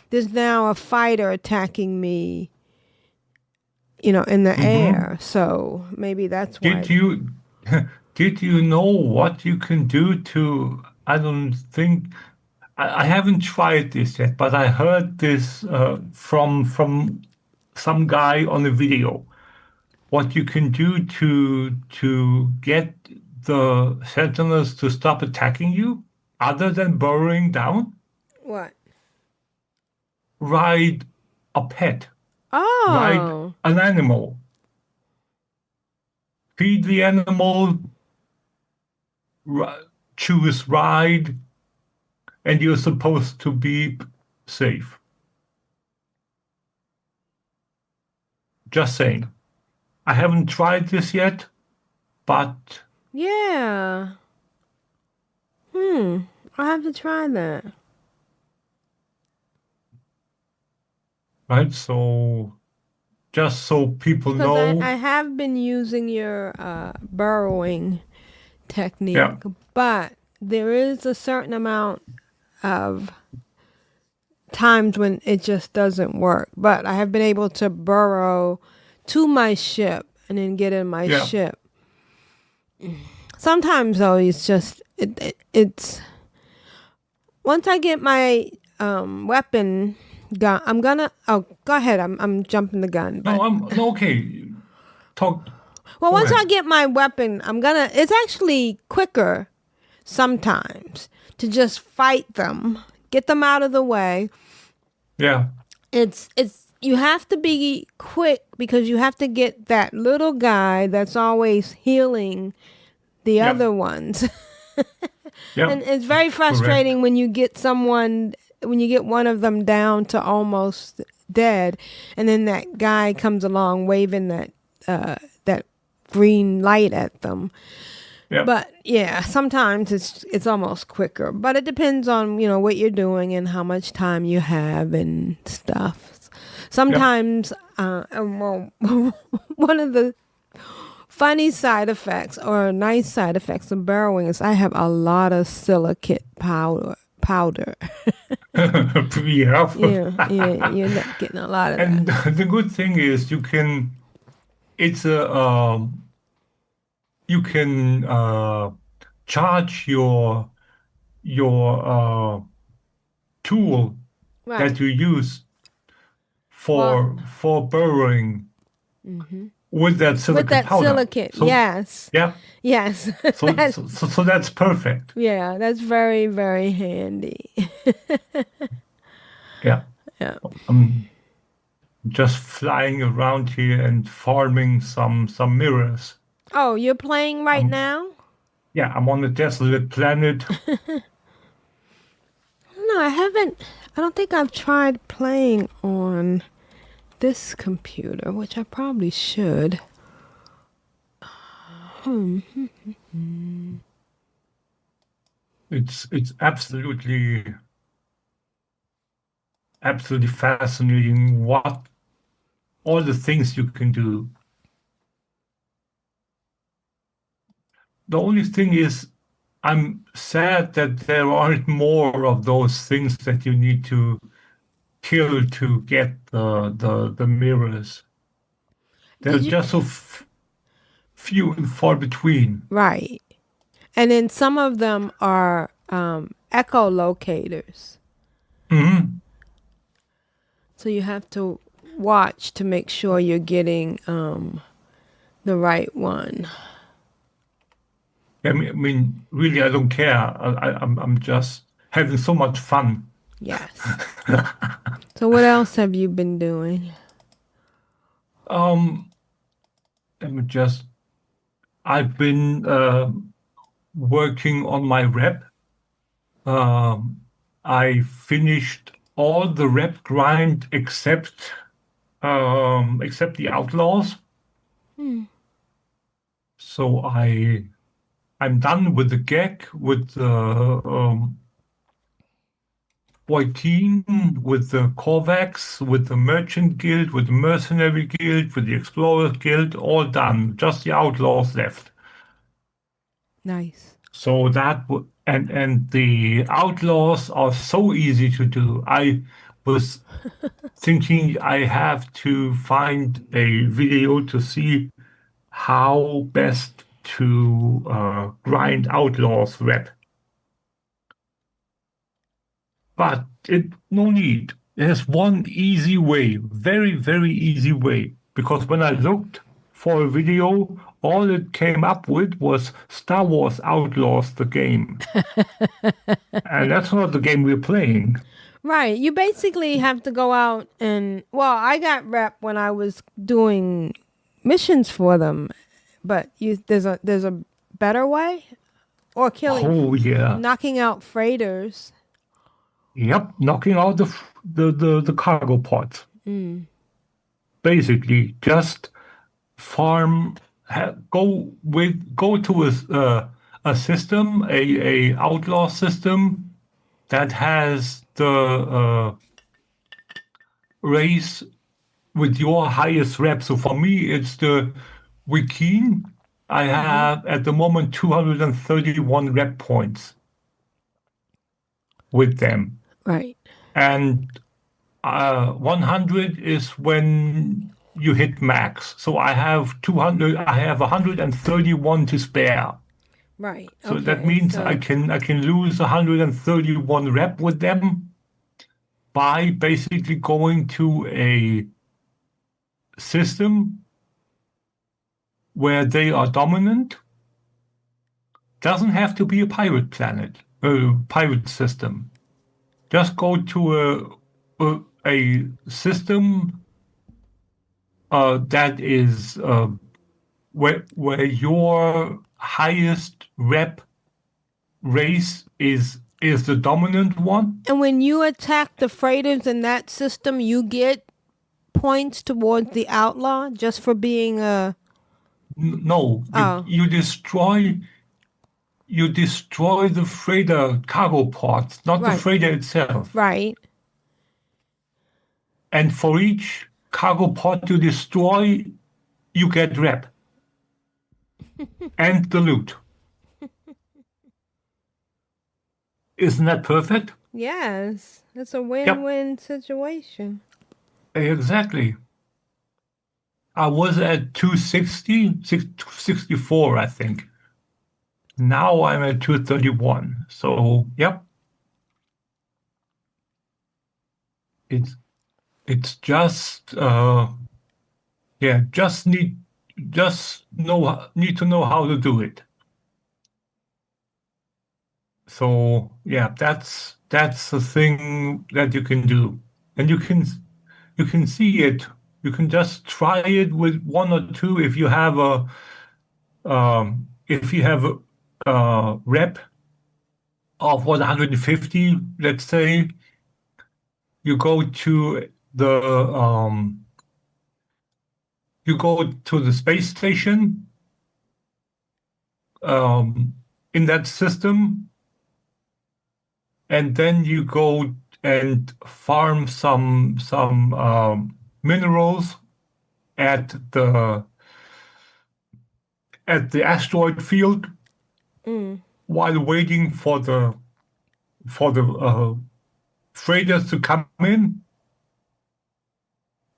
there's now a fighter attacking me, in the air. So maybe that's why. Did you know what you can do to, I don't think, I haven't tried this yet, but I heard this from some guy on a video. What you can do to get the sentinels to stop attacking you, other than burrowing down? What? Ride a pet. Oh. Ride an animal. Feed the animal, choose ride, and you're supposed to be safe. Just saying. I haven't tried this yet, but... Yeah. I have to try that. Right, so just so people know. Because I have been using your burrowing technique, Yeah. but there is a certain amount of times when it just doesn't work. But I have been able to burrow to my ship and then get in my ship. Sometimes though, it's just it's once I get my weapon gun, I'm gonna. Oh, go ahead. I'm jumping the gun. But, No, okay. Talk. well, go once ahead. I get my weapon, it's actually quicker sometimes to just fight them, get them out of the way. Yeah. It's you have to be quick because you have to get that little guy that's always healing the other ones. Yeah. And it's very frustrating when you get one of them down to almost dead, and then that guy comes along waving that green light at them. Yeah. But yeah, sometimes it's almost quicker. But it depends on what you're doing and how much time you have and stuff. Sometimes, one of the funny side effects or nice side effects of burrowing is I have a lot of silicate powder. Yeah. Yeah, you're not getting a lot of that. And the good thing is you can charge your tool that you use for burrowing with that silicate powder. Silicate, So, yes. Yeah. Yes. So that's perfect. Yeah, that's very, very handy. Yeah. Yeah. I'm just flying around here and farming some mirrors. Oh, you're playing right now? Yeah, I'm on a desolate planet. No, I haven't. I don't think I've tried playing on this computer, which I probably should. It's absolutely fascinating what all the things you can do. the only thing is, I'm sad that there aren't more of those things that you need to kill to get the mirrors. They're Did you? just so few and far between. Right. And then some of them are echolocators. Hmm. So you have to watch to make sure you're getting the right one. I mean, really, I don't care. I'm just having so much fun. Yes. So what else have you been doing? Let me just. I've been working on my rep. I finished all the rep grind except the outlaws. So I'm done with the gag, with the Voiteen, with the Korvax, with the Merchant Guild, with the Mercenary Guild, with the Explorer Guild, all done. Just the outlaws left. Nice. So and the outlaws are so easy to do. I was thinking I have to find a video to see how best to grind outlaws rep. But no need. There's one easy way, very, very easy way. Because when I looked for a video, all it came up with was Star Wars Outlaws, the game. And that's not the game we're playing. Right. You basically have to go out and, well, I got rep when I was doing missions for them, but there's a better way, or killing, Oh, yeah. knocking out freighters. Yep, knocking out the cargo pods. Basically, just farm. Go to a system, a outlaw system that has the race with your highest rep. So for me, it's the Wikeen. I have at the moment 231 rep points with them. Right. And 100 is when you hit max. So I have 200. I have 131 to spare. Right. So okay. that means So- I can lose 131 rep with them by basically going to a system where they are dominant. Doesn't have to be a pirate planet, a pirate system. Just go to a system that is where your highest rep race is the dominant one. And when you attack the freighters in that system, you get points towards the outlaw just for being a. No, Oh. you destroy the freighter cargo pods, not the Right. freighter itself. Right. And for each cargo pod you destroy, you get rep. And the loot. Isn't that perfect? Yes. It's a win-win situation. Exactly. I was at 264, I think. Now I'm at 231. So, yep. It's just need to know how to do it. So yeah, that's the thing that you can do, and you can see it. You can just try it with one or two if you have a rep of 150, let's say. You go to the space station in that system, and then you go and farm some minerals at the asteroid field, while waiting for the freighters to come in,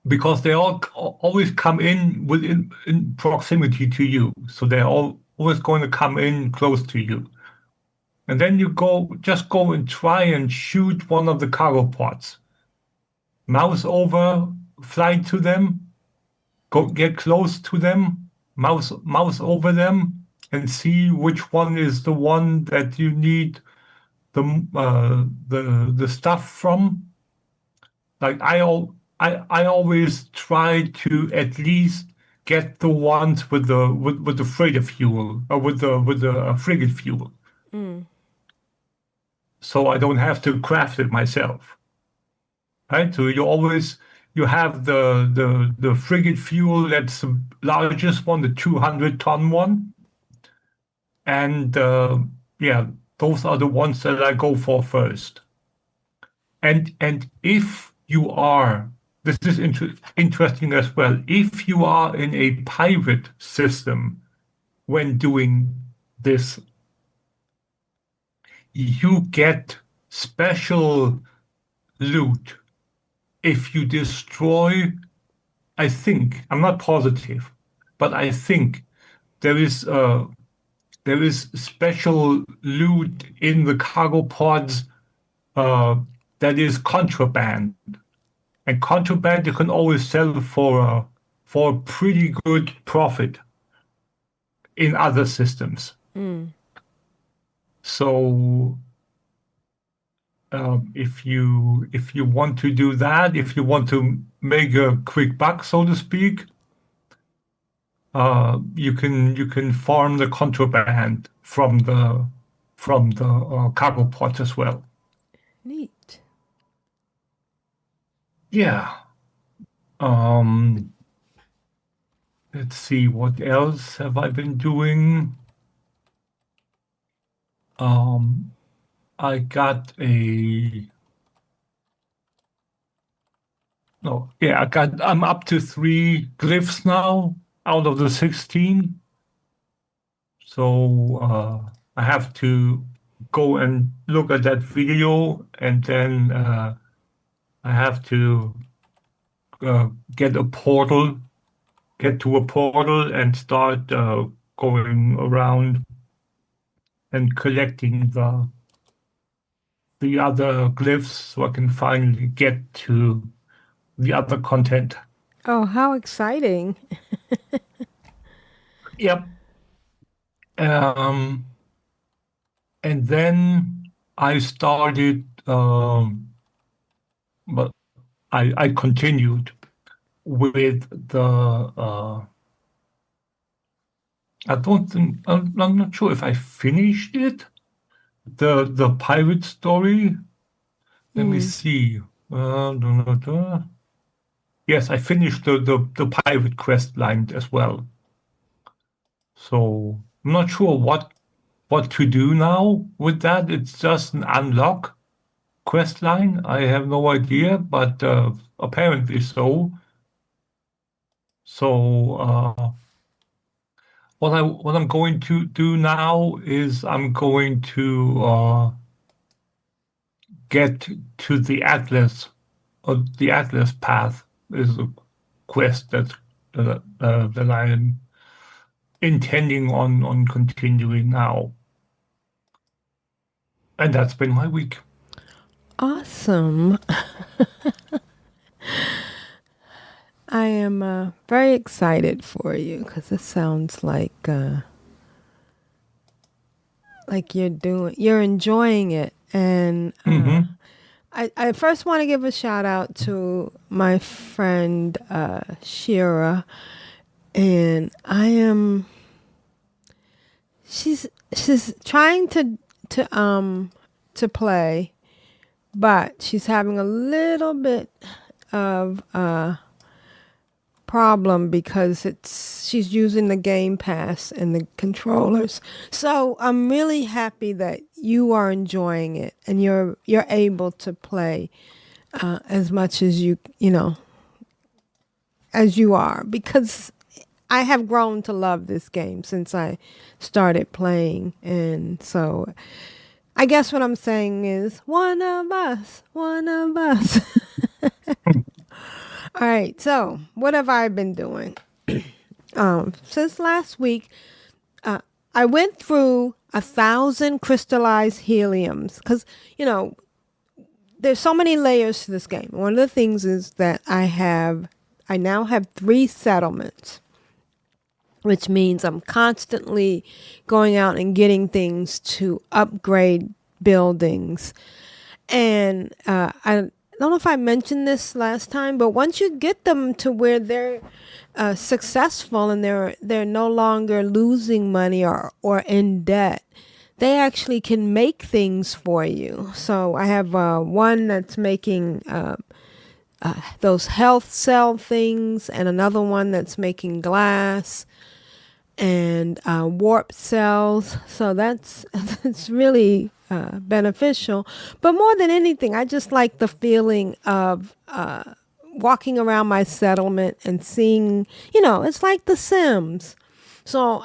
because they always come in in proximity to you, so they're always going to come in close to you. And then you just go and try and shoot one of the cargo pods. Mouse over, fly to them, get close to them, mouse over them, and see which one is the one that you need the stuff from. Like I always try to at least get the ones with the freighter fuel, or with the frigate fuel. So I don't have to craft it myself. Right? So you have the frigate fuel, that's the largest one, the 200-ton one. And those are the ones that I go for first. And if you are, this is interesting as well, if you are in a pirate system when doing this, you get special loot if you destroy, I think, I'm not positive, but I think there is special loot in the cargo pods that is contraband. And contraband you can always sell for a pretty good profit in other systems. So if you want to do that, if you want to make a quick buck, so to speak, you can farm the contraband from the cargo pods as well. Neat. Yeah. Let's see, what else have I been doing? I got I'm up to 3 glyphs now out of the 16. So I have to go and look at that video, and then I have to get to a portal and start going around and collecting the other glyphs, so I can finally get to the other content. Oh, how exciting. Yep. And then I started, but I continued with the, I'm not sure if I finished it, the pirate story. Let me see. Yes, I finished the pirate quest line as well. So I'm not sure what to do now with that. It's just an unlock quest line. I have no idea, but apparently so. So what I'm going to do now is I'm going to get to the Atlas, or the Atlas path is a quest that I am intending on continuing now. And that's been my week. Awesome. I am very excited for you, because it sounds like you're enjoying it. And I first want to give a shout out to my friend Shira, and she's trying to play, but she's having a little bit of problem because she's using the Game Pass and the controllers. So I'm really happy that you are enjoying it and you're able to play as much as you as you are, because I have grown to love this game since I started playing. And so I guess what I'm saying is one of us. All right. So what have I been doing? Since last week, I went through 1,000 crystallized heliums because, there's so many layers to this game. One of the things is that I now have 3 settlements, which means I'm constantly going out and getting things to upgrade buildings. And I don't know if I mentioned this last time, but once you get them to where they're successful and they're no longer losing money or in debt, they actually can make things for you. So I have one that's making those health cell things, and another one that's making glass and warp cells. So that's really beneficial. But more than anything, I just like the feeling of walking around my settlement and seeing, it's like The Sims. So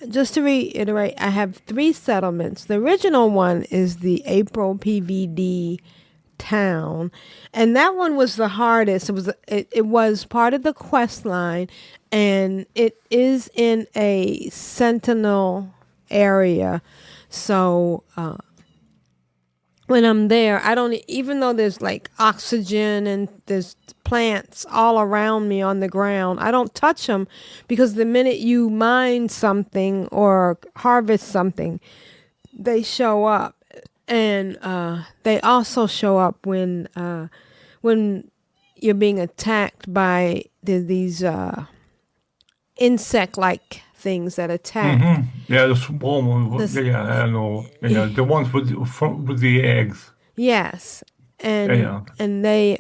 just to reiterate, I have 3 settlements. The original one is the April PVD town, and that one was the hardest. It was part of the quest line, and it is in a sentinel area. So when I'm there, I don't, even though there's like oxygen and there's plants all around me on the ground, I don't touch them, because the minute you mine something or harvest something, they show up. And they also show up when you're being attacked by these insect-like things that attack. Mm-hmm. Yeah, the swarm. I know. Yeah, the ones with the eggs. Yes, and they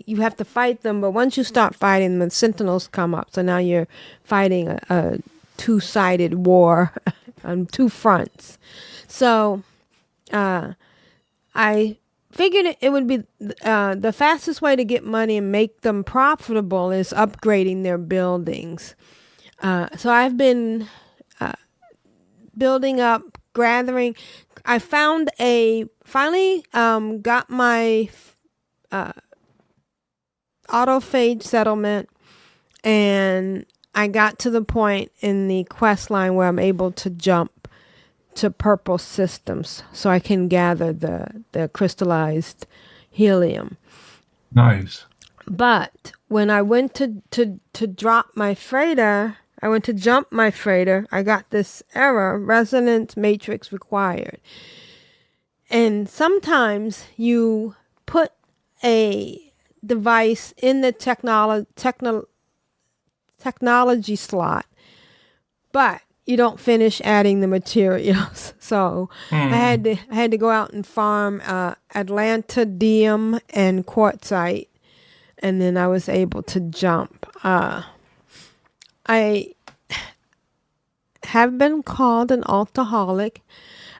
you have to fight them, but once you start fighting, the sentinels come up. So now you're fighting a two-sided war on 2 fronts. So I figured it would be the fastest way to get money and make them profitable is upgrading their buildings. So I've been building up, gathering. I finally got my autophage settlement, and I got to the point in the quest line where I'm able to jump to purple systems, so I can gather the crystallized helium. Nice. But when I went to drop my freighter, I went to jump my freighter, I got this error: resonance matrix required. And sometimes you put a device in the technology slot, but you don't finish adding the materials. So I had to go out and farm Atlantadium and quartzite, and then I was able to jump. I have been called an alcoholic.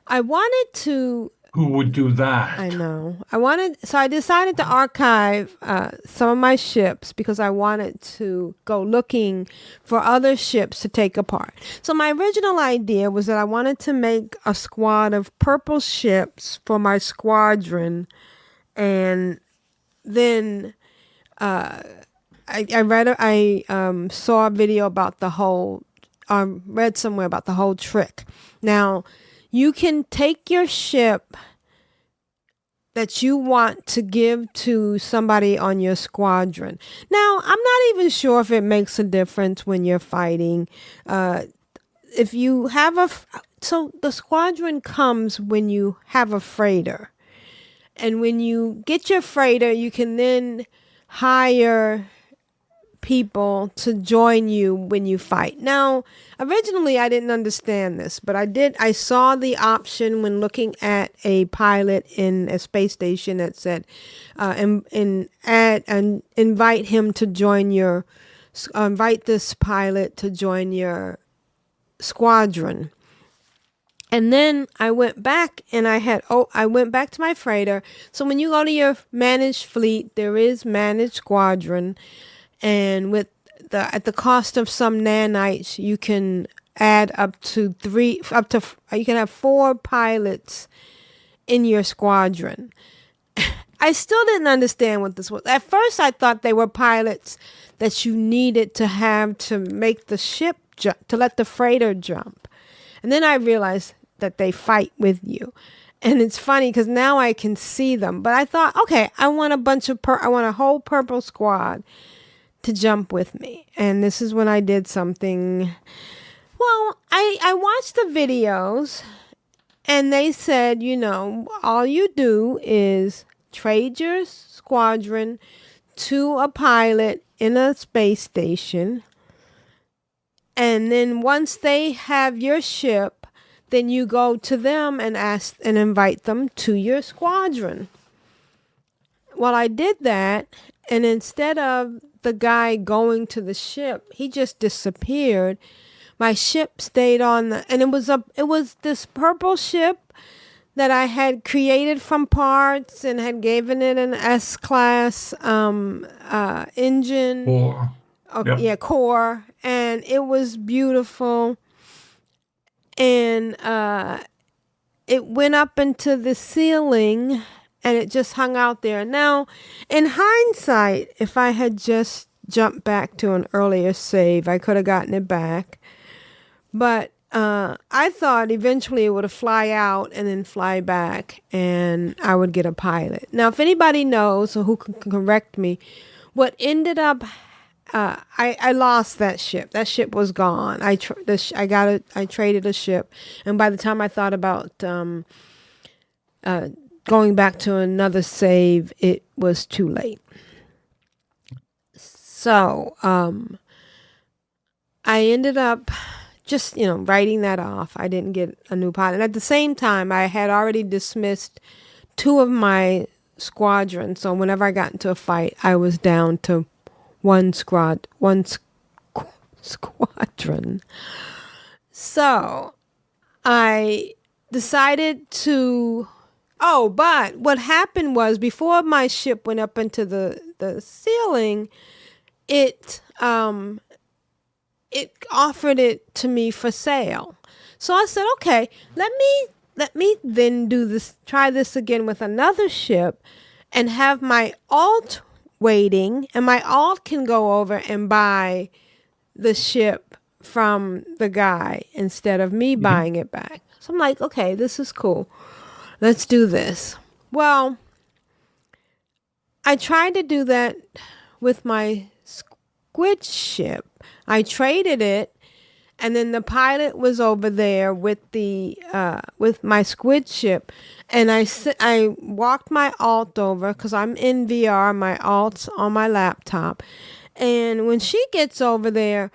I wanted to. Who would do that? I know. So I decided to archive some of my ships, because I wanted to go looking for other ships to take apart. So my original idea was that I wanted to make a squad of purple ships for my squadron. And then I saw a video about read somewhere about the whole trick. Now, you can take your ship that you want to give to somebody on your squadron. Now, I'm not even sure if it makes a difference when you're fighting. If you have so the squadron comes when you have a freighter. And when you get your freighter, you can then hire people to join you when you fight. Now, originally I didn't understand this, but I saw the option when looking at a pilot in a space station that said invite him to join invite this pilot to join your squadron. And then I went back and I went back to my freighter. So when you go to your managed fleet, there is managed squadron. And with the cost of some nanites, you can add you can have 4 pilots in your squadron. I still didn't understand what this was. At first, I thought they were pilots that you needed to have to make the ship jump, to let the freighter jump. And then I realized that they fight with you. And it's funny because now I can see them. But I thought, okay, I want a whole purple squad to jump with me. And this is when I did something. Well, I watched the videos and they said, all you do is trade your squadron to a pilot in a space station. And then once they have your ship, then you go to them and ask and invite them to your squadron. Well, I did that. And instead of the guy going to the ship, he just disappeared. My ship stayed on and it was this purple ship that I had created from parts and had given it an S-class engine. Core. Core. And it was beautiful. And it went up into the ceiling and it just hung out there. Now, in hindsight, if I had just jumped back to an earlier save, I could have gotten it back. But I thought eventually it would fly out and then fly back and I would get a pilot. Now, if anybody knows or who can correct me, what ended up, I lost that ship. That ship was gone. I traded a ship. And by the time I thought about going back to another save, it was too late. So I ended up just, writing that off. I didn't get a new pilot. And at the same time, I had already dismissed 2 of my squadrons. So whenever I got into a fight, I was down to one squadron. So I decided to... Oh, but what happened was before my ship went up into the ceiling, it offered it to me for sale. So I said, okay, let me then try this again with another ship and have my alt waiting, and my alt can go over and buy the ship from the guy instead of me buying it back. So I'm like, okay, this is cool. Let's do this. Well, I tried to do that with my squid ship. I traded it, and then the pilot was over there with with my squid ship, and I walked my alt over because I'm in VR. My alt's on my laptop, and when she gets over there,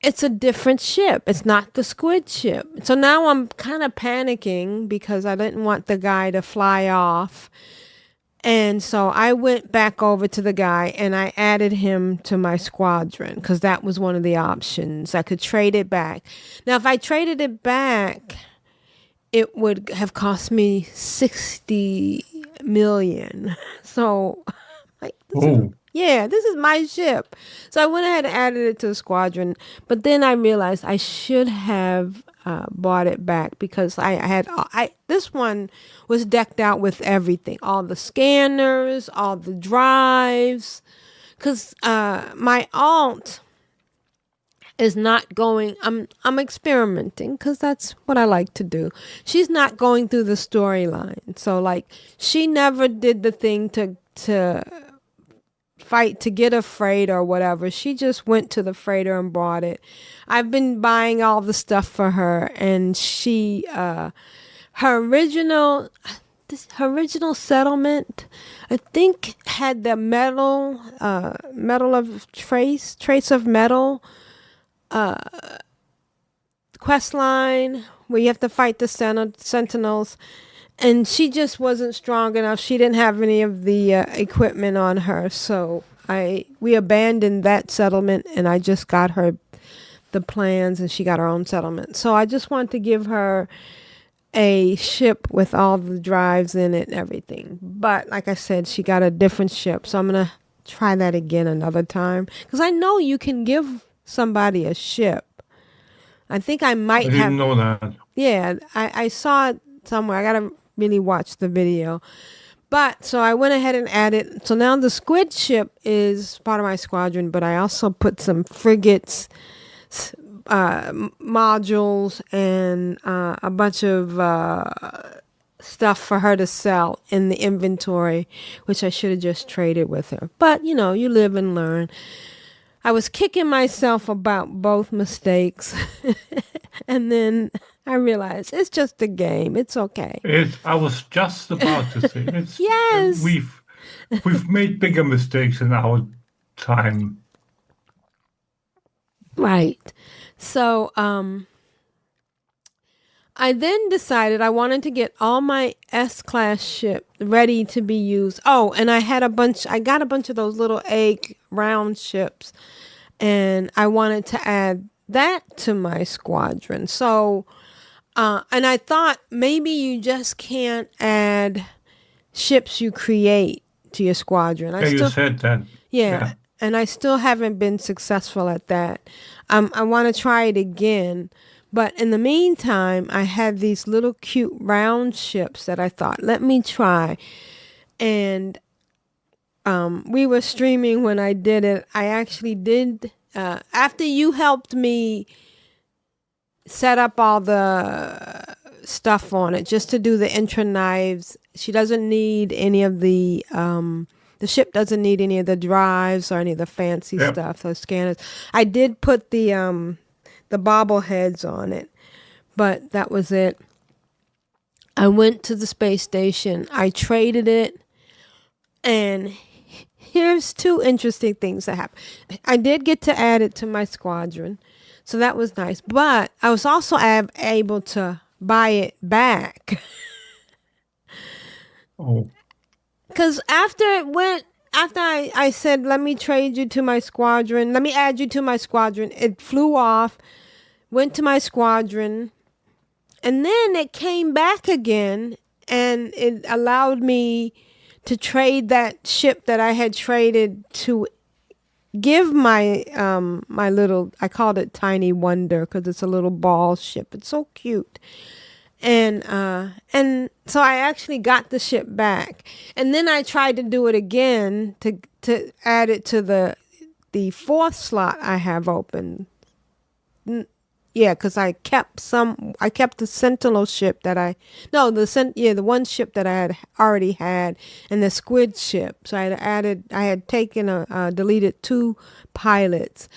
it's a different ship. It's not the squid ship. So now I'm kind of panicking because I didn't want the guy to fly off. And so I went back over to the guy and I added him to my squadron because that was one of the options. I could trade it back. Now, if I traded it back, it would have cost me 60 million. So, this is my ship. So I went ahead and added it to the squadron. But then I realized I should have bought it back because this one was decked out with everything, all the scanners, all the drives. Because my alt is not going. I'm experimenting because that's what I like to do. She's not going through the storyline. So she never did the thing to fight to get a freighter or whatever. She just went to the freighter and brought it. I've been buying all the stuff for her, and she her original settlement, I think, had the metal of trace of metal quest line where you have to fight the sentinels. And she just wasn't strong enough. She didn't have any of the equipment on her. So we abandoned that settlement, and I just got her the plans, and she got her own settlement. So I just want to give her a ship with all the drives in it and everything. But like I said, she got a different ship. So I'm going to try that again another time. Because I know you can give somebody a ship. I think I might I didn't know that. Yeah, I saw it somewhere. I got to really watch the video. But so I went ahead and added. So now the squid ship is part of my squadron, but I also put some frigates, modules, and a bunch of stuff for her to sell in the inventory, which I should have just traded with her. But, you know, you live and learn. I was kicking myself about both mistakes. And then I realized it's just a game. It's okay. I was just about to say it's, Yes. We've made bigger mistakes in our time. Right. So I then decided I wanted to get all my S-class ship ready to be used. Oh, and I got a bunch of those little egg round ships, and I wanted to add that to my squadron. So, and I thought maybe you just can't add ships you create to your squadron. You said that. Yeah, and I still haven't been successful at that. I want to try it again. But in the meantime, I had these little cute round ships that I thought, let me try. And we were streaming when I did it. I actually did, after you helped me set up all the stuff on it, just to do the intra knives. She doesn't need any of the ship doesn't need any of the drives or any of the fancy stuff, those scanners. I did put the bobbleheads on it, but that was it. I went to the space station. I traded it, and here's two interesting things that happened. I did get to add it to my squadron, so that was nice. But I was also able to buy it back. Oh. Because after I said, let me trade you to my squadron, let me add you to my squadron, it flew off, went to my squadron, and then it came back again, and it allowed me to trade that ship that I had traded to give my my little, I called it Tiny Wonder because it's a little ball ship. It's so cute. And so I actually got the ship back, and then I tried to do it again to add it to the fourth slot I have open. Yeah, because I kept the Sentinel ship the one ship that I had already had, and the squid ship. So I had deleted 2 pilots,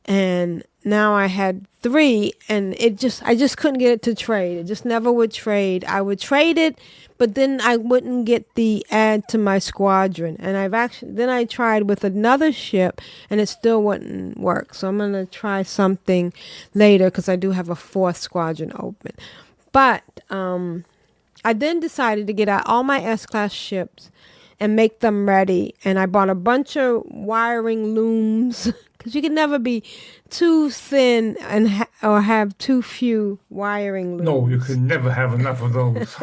and now I had 3, and I just couldn't get it to trade. It just never would trade. I would trade it, but then I wouldn't get the add to my squadron. And then I tried with another ship, and it still wouldn't work. So I'm going to try something later because I do have a 4th squadron open. But I then decided to get out all my S-class ships and make them ready. And I bought a bunch of wiring looms because you can never be too thin or have too few wiring looms. No, you can never have enough of those.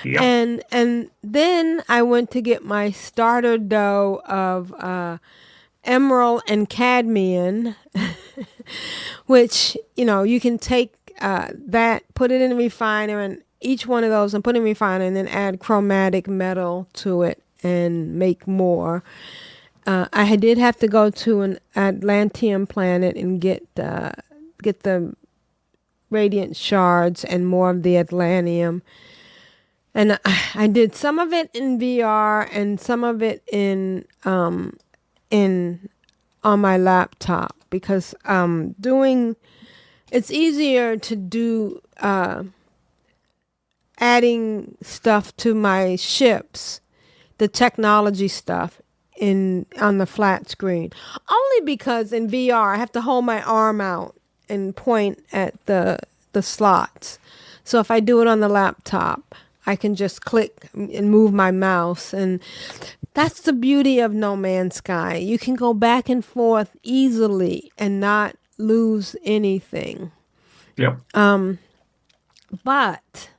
Yep. And then I went to get my starter dough of emerald and cadmium, which, you can take that, put it in a refiner, and each one of those and put in a refiner, and then add chromatic metal to it and make more. I did have to go to an Atlantean planet and get the radiant shards and more of the Atlanteum. And I did some of it in VR and some of it on my laptop because it's easier to do adding stuff to my ships, the technology stuff on the flat screen. Only because in VR I have to hold my arm out and point at the slots. So if I do it on the laptop, I can just click and move my mouse, and that's the beauty of No Man's Sky. You can go back and forth easily and not lose anything. Yep. But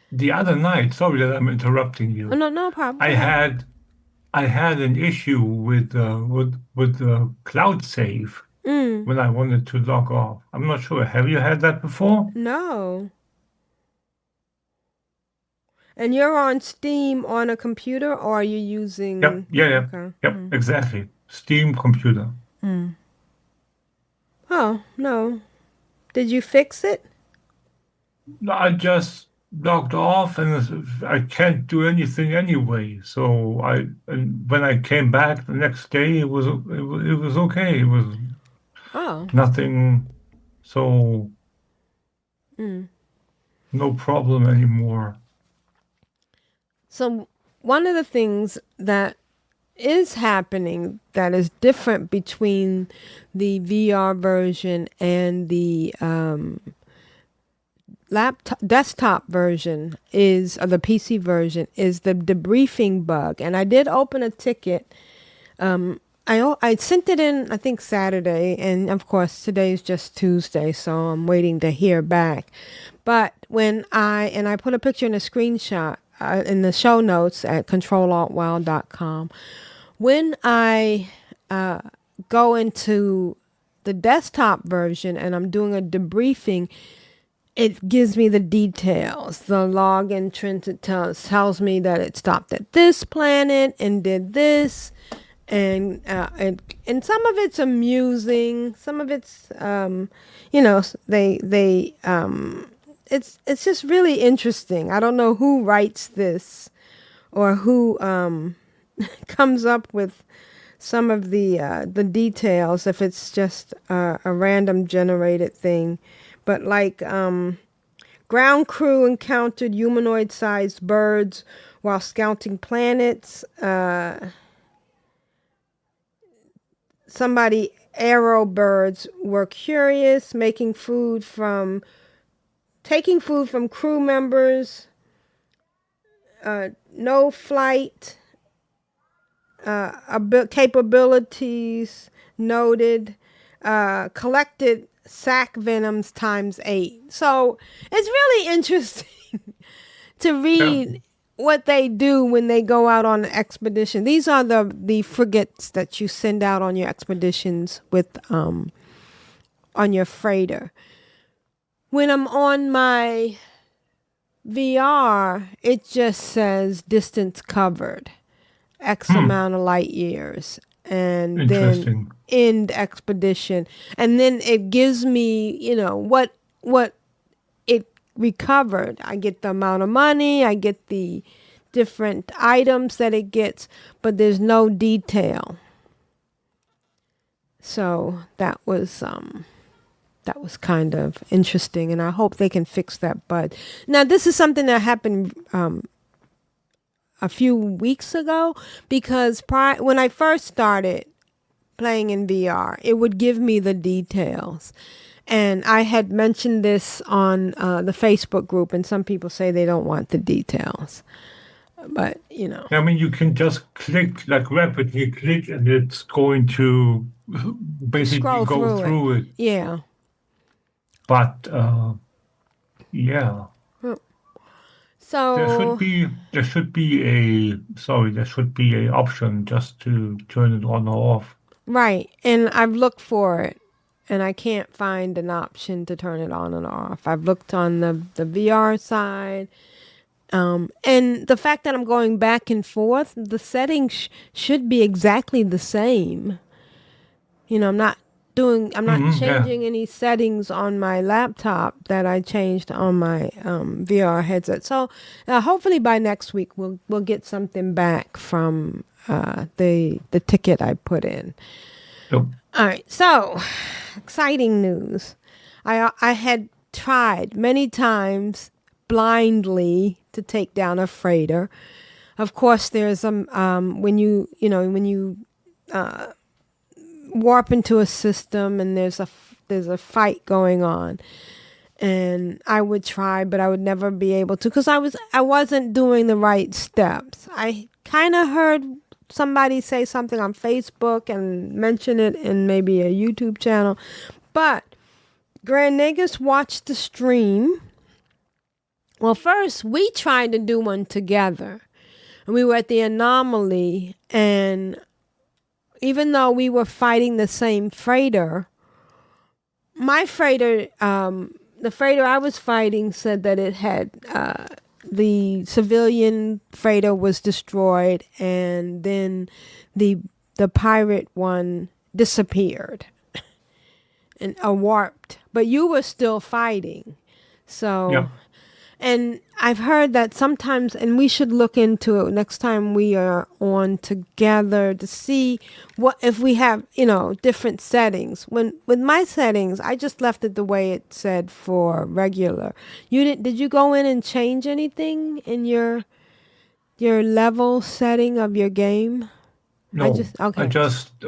the other night, sorry that I'm interrupting you. no problem. I had I had an issue with the cloud save when I wanted to log off. I'm not sure. Have you had that before? No. And you're on Steam on a computer, or are you using? Yep. Yeah. Okay. Yep. Exactly. Steam computer. Oh no. Did you fix it? No, I just logged off and I can't do anything anyway. So and when I came back the next day, it was okay. It was Oh. nothing. So no problem anymore. So one of the things that is happening that is different between the VR version and the desktop version or the PC version is the debriefing bug. And I did open a ticket. I sent it in, I think, Saturday, and of course today's just Tuesday, so I'm waiting to hear back. But when I put a picture and a screenshot in the show notes at CtrlaltWow.com. When I go into the desktop version and I'm doing a debriefing, it gives me the details. The log entrance, it tells me that it stopped at this planet and did this. And some of it's amusing. Some of it's, it's just really interesting. I don't know who writes this or who comes up with some of the details, if it's just a random generated thing. But like ground crew encountered humanoid-sized birds while scouting planets. Somebody arrow birds were curious, taking food from crew members. No flight capabilities noted. Collected sac venoms ×8. So it's really interesting to read what they do when they go out on an expedition. These are the frigates that you send out on your expeditions with on your freighter. When I'm on my VR, it just says distance covered, X amount of light years, and then end expedition. And then it gives me, what it recovered. I get the amount of money, I get the different items that it gets, but there's no detail. So that was kind of interesting, and I hope they can fix that bug. Now, this is something that happened a few weeks ago, because when I first started playing in VR, it would give me the details. And I had mentioned this on the Facebook group, and some people say they don't want the details. But, I mean, you can just click, like rapidly click, and it's going to basically go through it. Yeah. But, yeah. So there should be a option just to turn it on or off. Right. And I've looked for it, and I can't find an option to turn it on and off. I've looked on the VR side. And the fact that I'm going back and forth, the settings should be exactly the same. I'm not changing any settings on my laptop that I changed on my VR headset. So hopefully by next week we'll get something back from the ticket I put in. Yep. All right, so exciting news. I had tried many times blindly to take down a freighter. Of course, there's when you warp into a system and there's a fight going on, and I would try, but I would never be able to, because I wasn't doing the right steps. I kind of heard somebody say something on Facebook and mention it in maybe a YouTube channel, but Grand Nagus watched the stream. Well, first we tried to do one together. and we were at the anomaly, and even though we were fighting the same freighter, my freighter, the freighter I was fighting said that it had, the civilian freighter was destroyed, and then the pirate one disappeared and warped. But you were still fighting. So, Yeah. and I've heard that sometimes, and we should look into it next time we are on together to see what if we have, different settings. With my settings, I just left it the way it said for regular. Did you go in and change anything in your level setting of your game? No, I just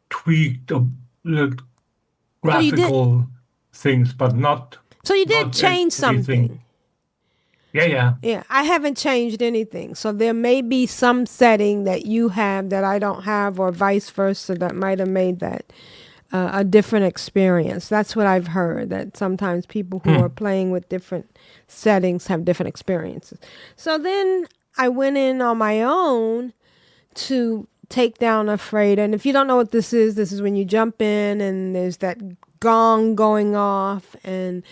tweaked the graphical things, but not. So you did not change everything. something. Yeah. Yeah, I haven't changed anything. So there may be some setting that you have that I don't have, or vice versa, that might have made that a different experience. That's what I've heard, that sometimes people who are playing with different settings have different experiences. So then I went in on my own to take down a freighter. And if you don't know what this is when you jump in and there's that gong going off, and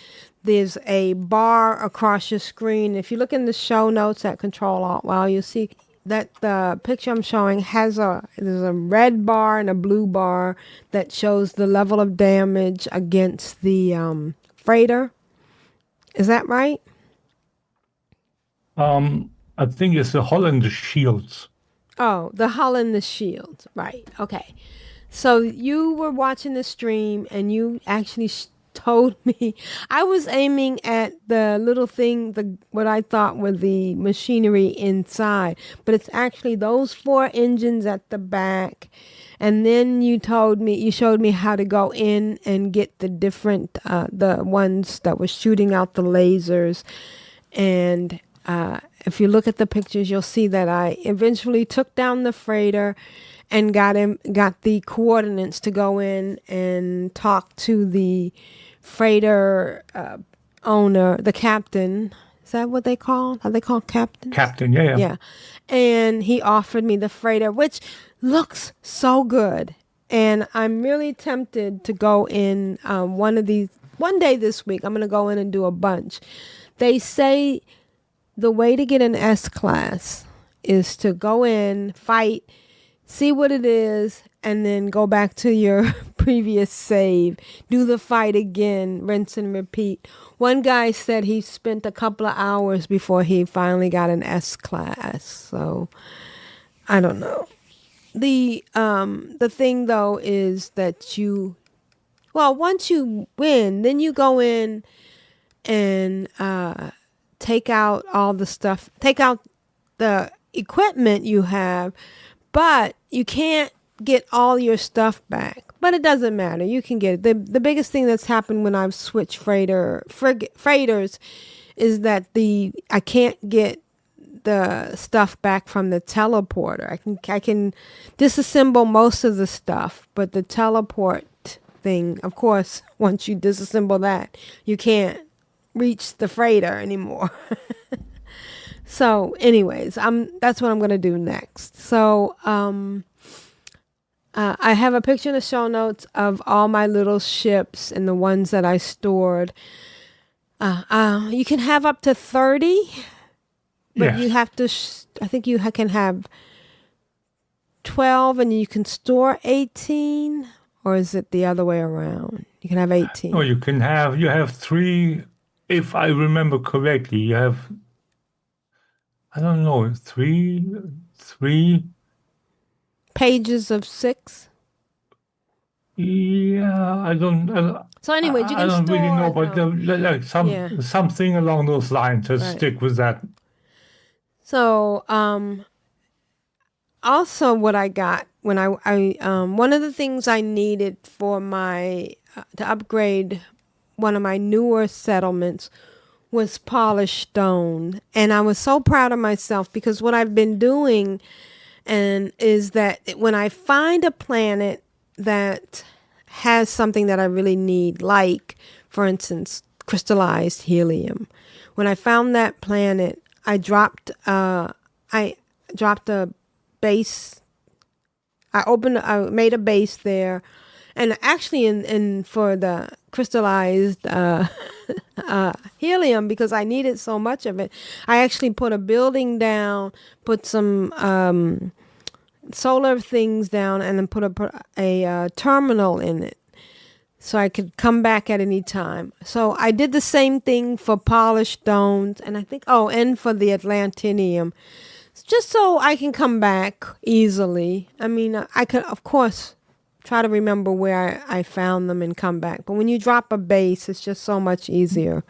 there's a bar across your screen. If you look in the show notes at Ctrl-Alt-Y, you'll see that the picture I'm showing there's a red bar and a blue bar that shows the level of damage against the freighter. Is that right? I think it's the hull and the shields. Oh, the hull and the shield. Right. Okay. So you were watching the stream and you actually told me I was aiming at the little thing, what I thought were the machinery inside, but it's actually those 4 engines at the back. And then you showed me how to go in and get the different, the ones that were shooting out the lasers. And if you look at the pictures, you'll see that I eventually took down the freighter and got the coordinates to go in and talk to the freighter owner, the captain. Is that what they call? Are they called captains? Captain, yeah. Yeah. And he offered me the freighter, which looks so good. And I'm really tempted to go in one day this week. I'm going to go in and do a bunch. They say the way to get an S-class is to go in, fight, see what it is, and then go back to your previous save. Do the fight again, rinse and repeat. One guy said he spent a couple of hours before he finally got an S-class. So, I don't know. The thing, though, is that once you win, then you go in and take out all the stuff, take out the equipment you have, but you can't get all your stuff back. But it doesn't matter. You can get it. The biggest thing that's happened when I've switched freighters is that I can't get the stuff back from the teleporter. I can disassemble most of the stuff, but the teleport thing, of course, once you disassemble that, you can't reach the freighter anymore. So anyways, that's what I'm going to do next. So I have a picture in the show notes of all my little ships and the ones that I stored. You can have up to 30, but you have to, I think you can have 12 and you can store 18, or is it the other way around? You can have 18. No, you have 3, if I remember correctly, you have, I don't know, 3 pages of 6. Yeah, I don't. So anyway, you can I don't store, really know, but something along those lines. Just stick with that. So also what I got when I one of the things I needed for my to upgrade one of my newer settlements was polished stone, and I was so proud of myself because what I've been doing is that when I find a planet that has something that I really need, like, for instance, crystallized helium. When I found that planet, I dropped a I dropped a base. I made a base there, and actually in for the crystallized helium, because I needed so much of it, I actually put a building down, put some solar things down, and then put a terminal in it, so I could come back at any time. So I did the same thing for polished stones, and I think, and for the Atlantinium, just so I can come back easily. I mean, I could, of course, try to remember where I found them and come back. But when you drop a base, it's just so much easier.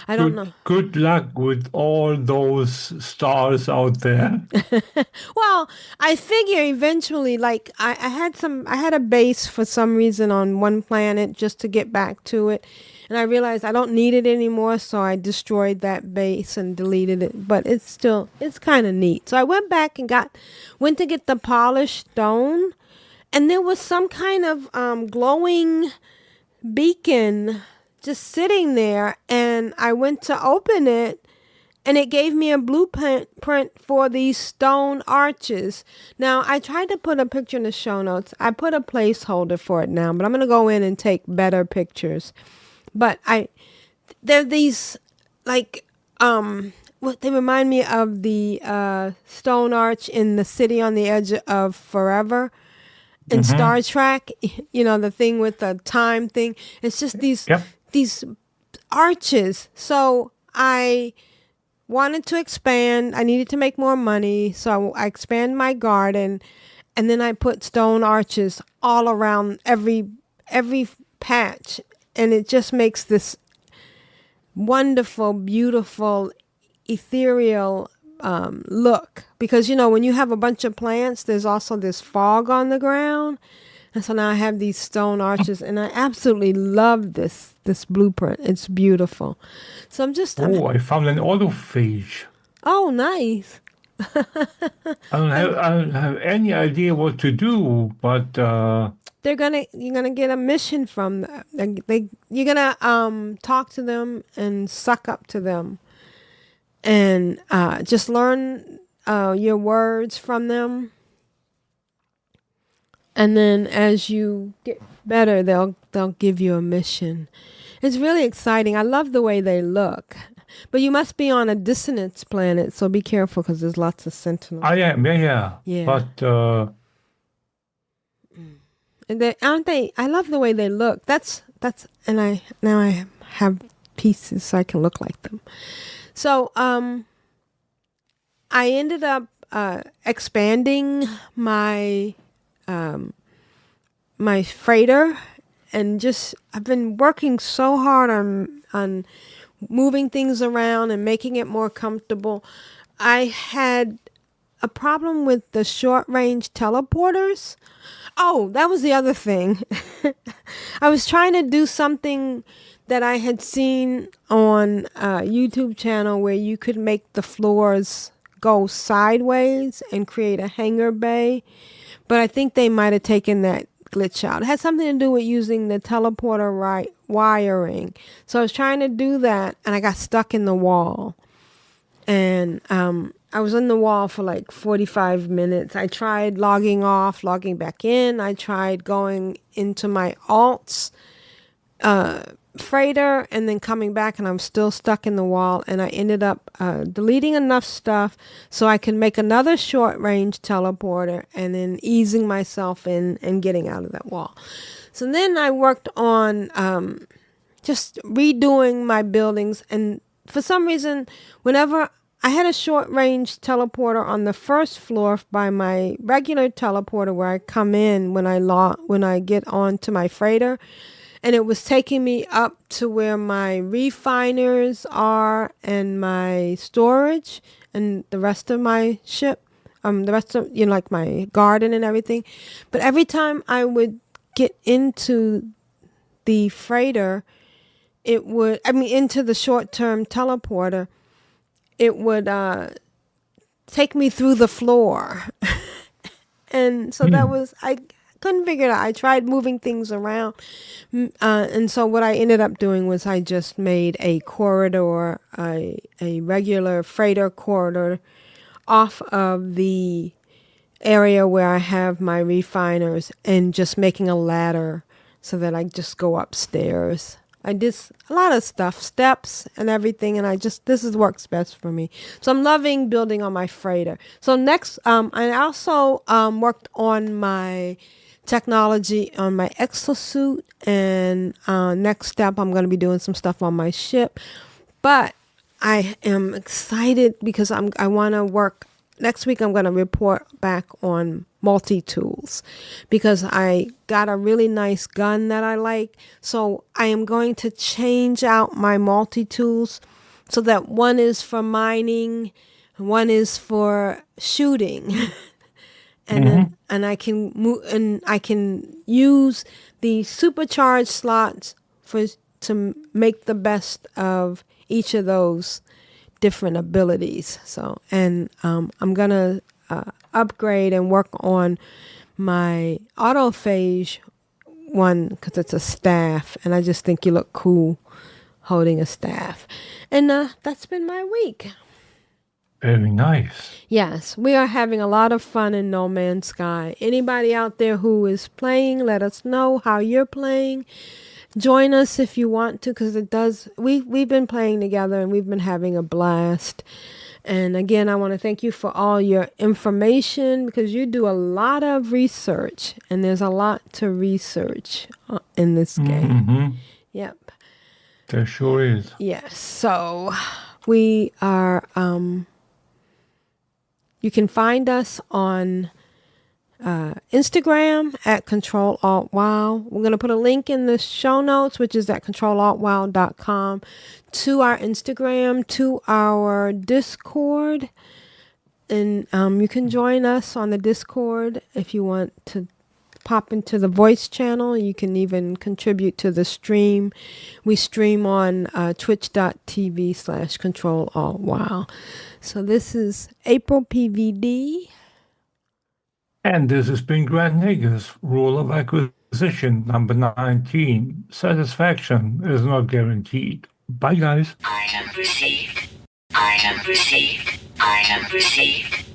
I don't know. Good luck with all those stars out there. Well, I figure eventually, like I had a base for some reason on one planet just to get back to it. And I realized I don't need it anymore, so I destroyed that base and deleted it. But it's kind of neat. So I went back and went to get the polished stone, and there was some kind of glowing beacon just sitting there, and I went to open it, and it gave me a blueprint for these stone arches. Now, I tried to put a picture in the show notes. I put a placeholder for it now, but I'm going to go in and take better pictures. But they're these, like, they remind me of the stone arch in The City on the Edge of Forever in Star Trek. You know, the thing with the time thing. It's just these arches. So I wanted to expand. I needed to make more money. So I expand my garden, and then I put stone arches all around every patch. And it just makes this wonderful, beautiful, ethereal look. Because, you know, when you have a bunch of plants, there's also this fog on the ground. And so now I have these stone arches, and I absolutely love this blueprint. It's beautiful. So I found an autophage. Oh, nice. I don't have any idea what to do, but you're gonna get a mission from them. You're gonna talk to them and suck up to them, and just learn your words from them. And then as you get better, they'll give you a mission. It's really exciting. I love the way they look. But you must be on a dissonance planet, so be careful because there's lots of sentinels. I am, yeah. But and aren't they? I love the way they look. And I have pieces so I can look like them. So I ended up expanding my my freighter, and I've been working so hard on moving things around and making it more comfortable. I had a problem with the short-range teleporters. Oh, that was the other thing. I was trying to do something that I had seen on a YouTube channel where you could make the floors go sideways and create a hangar bay. But I think they might have taken that glitch out. It had something to do with using the teleporter wiring. So I was trying to do that, and I got stuck in the wall. And I was in the wall for like 45 minutes. I tried logging off, logging back in. I tried going into my alts freighter and then coming back, and I'm still stuck in the wall. And I ended up deleting enough stuff so I could make another short-range teleporter and then easing myself in and getting out of that wall. So then I worked on just redoing my buildings. And for some reason, whenever I had a short-range teleporter on the first floor by my regular teleporter where I come in when I get onto my freighter, and it was taking me up to where my refiners are and my storage and the rest of my ship, the rest of, like my garden and everything. But every time I would get into the freighter, into the short-term teleporter, it would take me through the floor. And so I couldn't figure it out. I tried moving things around. And so what I ended up doing was I just made a corridor, a regular freighter corridor off of the area where I have my refiners and just making a ladder so that I just go upstairs. I did a lot of stuff, steps and everything, and this works best for me. So I'm loving building on my freighter. So next, I also worked on my technology on my exosuit, and next step, I'm going to be doing some stuff on my ship. But I am excited because I want to work. Next week, I'm going to report back on multi-tools because I got a really nice gun that I like. So I am going to change out my multi-tools so that one is for mining, one is for shooting. And then, I can move, and I can use the supercharged slots to make the best of each of those different abilities. So, and I'm gonna upgrade and work on my autophage one because it's a staff, and I just think you look cool holding a staff. And that's been my week. Very nice. Yes, we are having a lot of fun in No Man's Sky. Anybody out there who is playing, let us know how you're playing. Join us if you want to, because we've been playing together and we've been having a blast. And again, I want to thank you for all your information because you do a lot of research, and there's a lot to research in this game. Yep. There sure is. Yes. So we are, you can find us on Instagram at Ctrl-Alt-WoW. We're going to put a link in the show notes, which is at CtrlAltWow.com, to our Instagram, to our Discord. And you can join us on the Discord if you want to pop into the voice channel. You can even contribute to the stream. We stream on twitch.tv/Ctrl-Alt-WoW. So this is April PVD. And this has been Grant Nigger's Rule of Acquisition number 19. Satisfaction is not guaranteed. Bye, guys. Item received. Item received. Item received.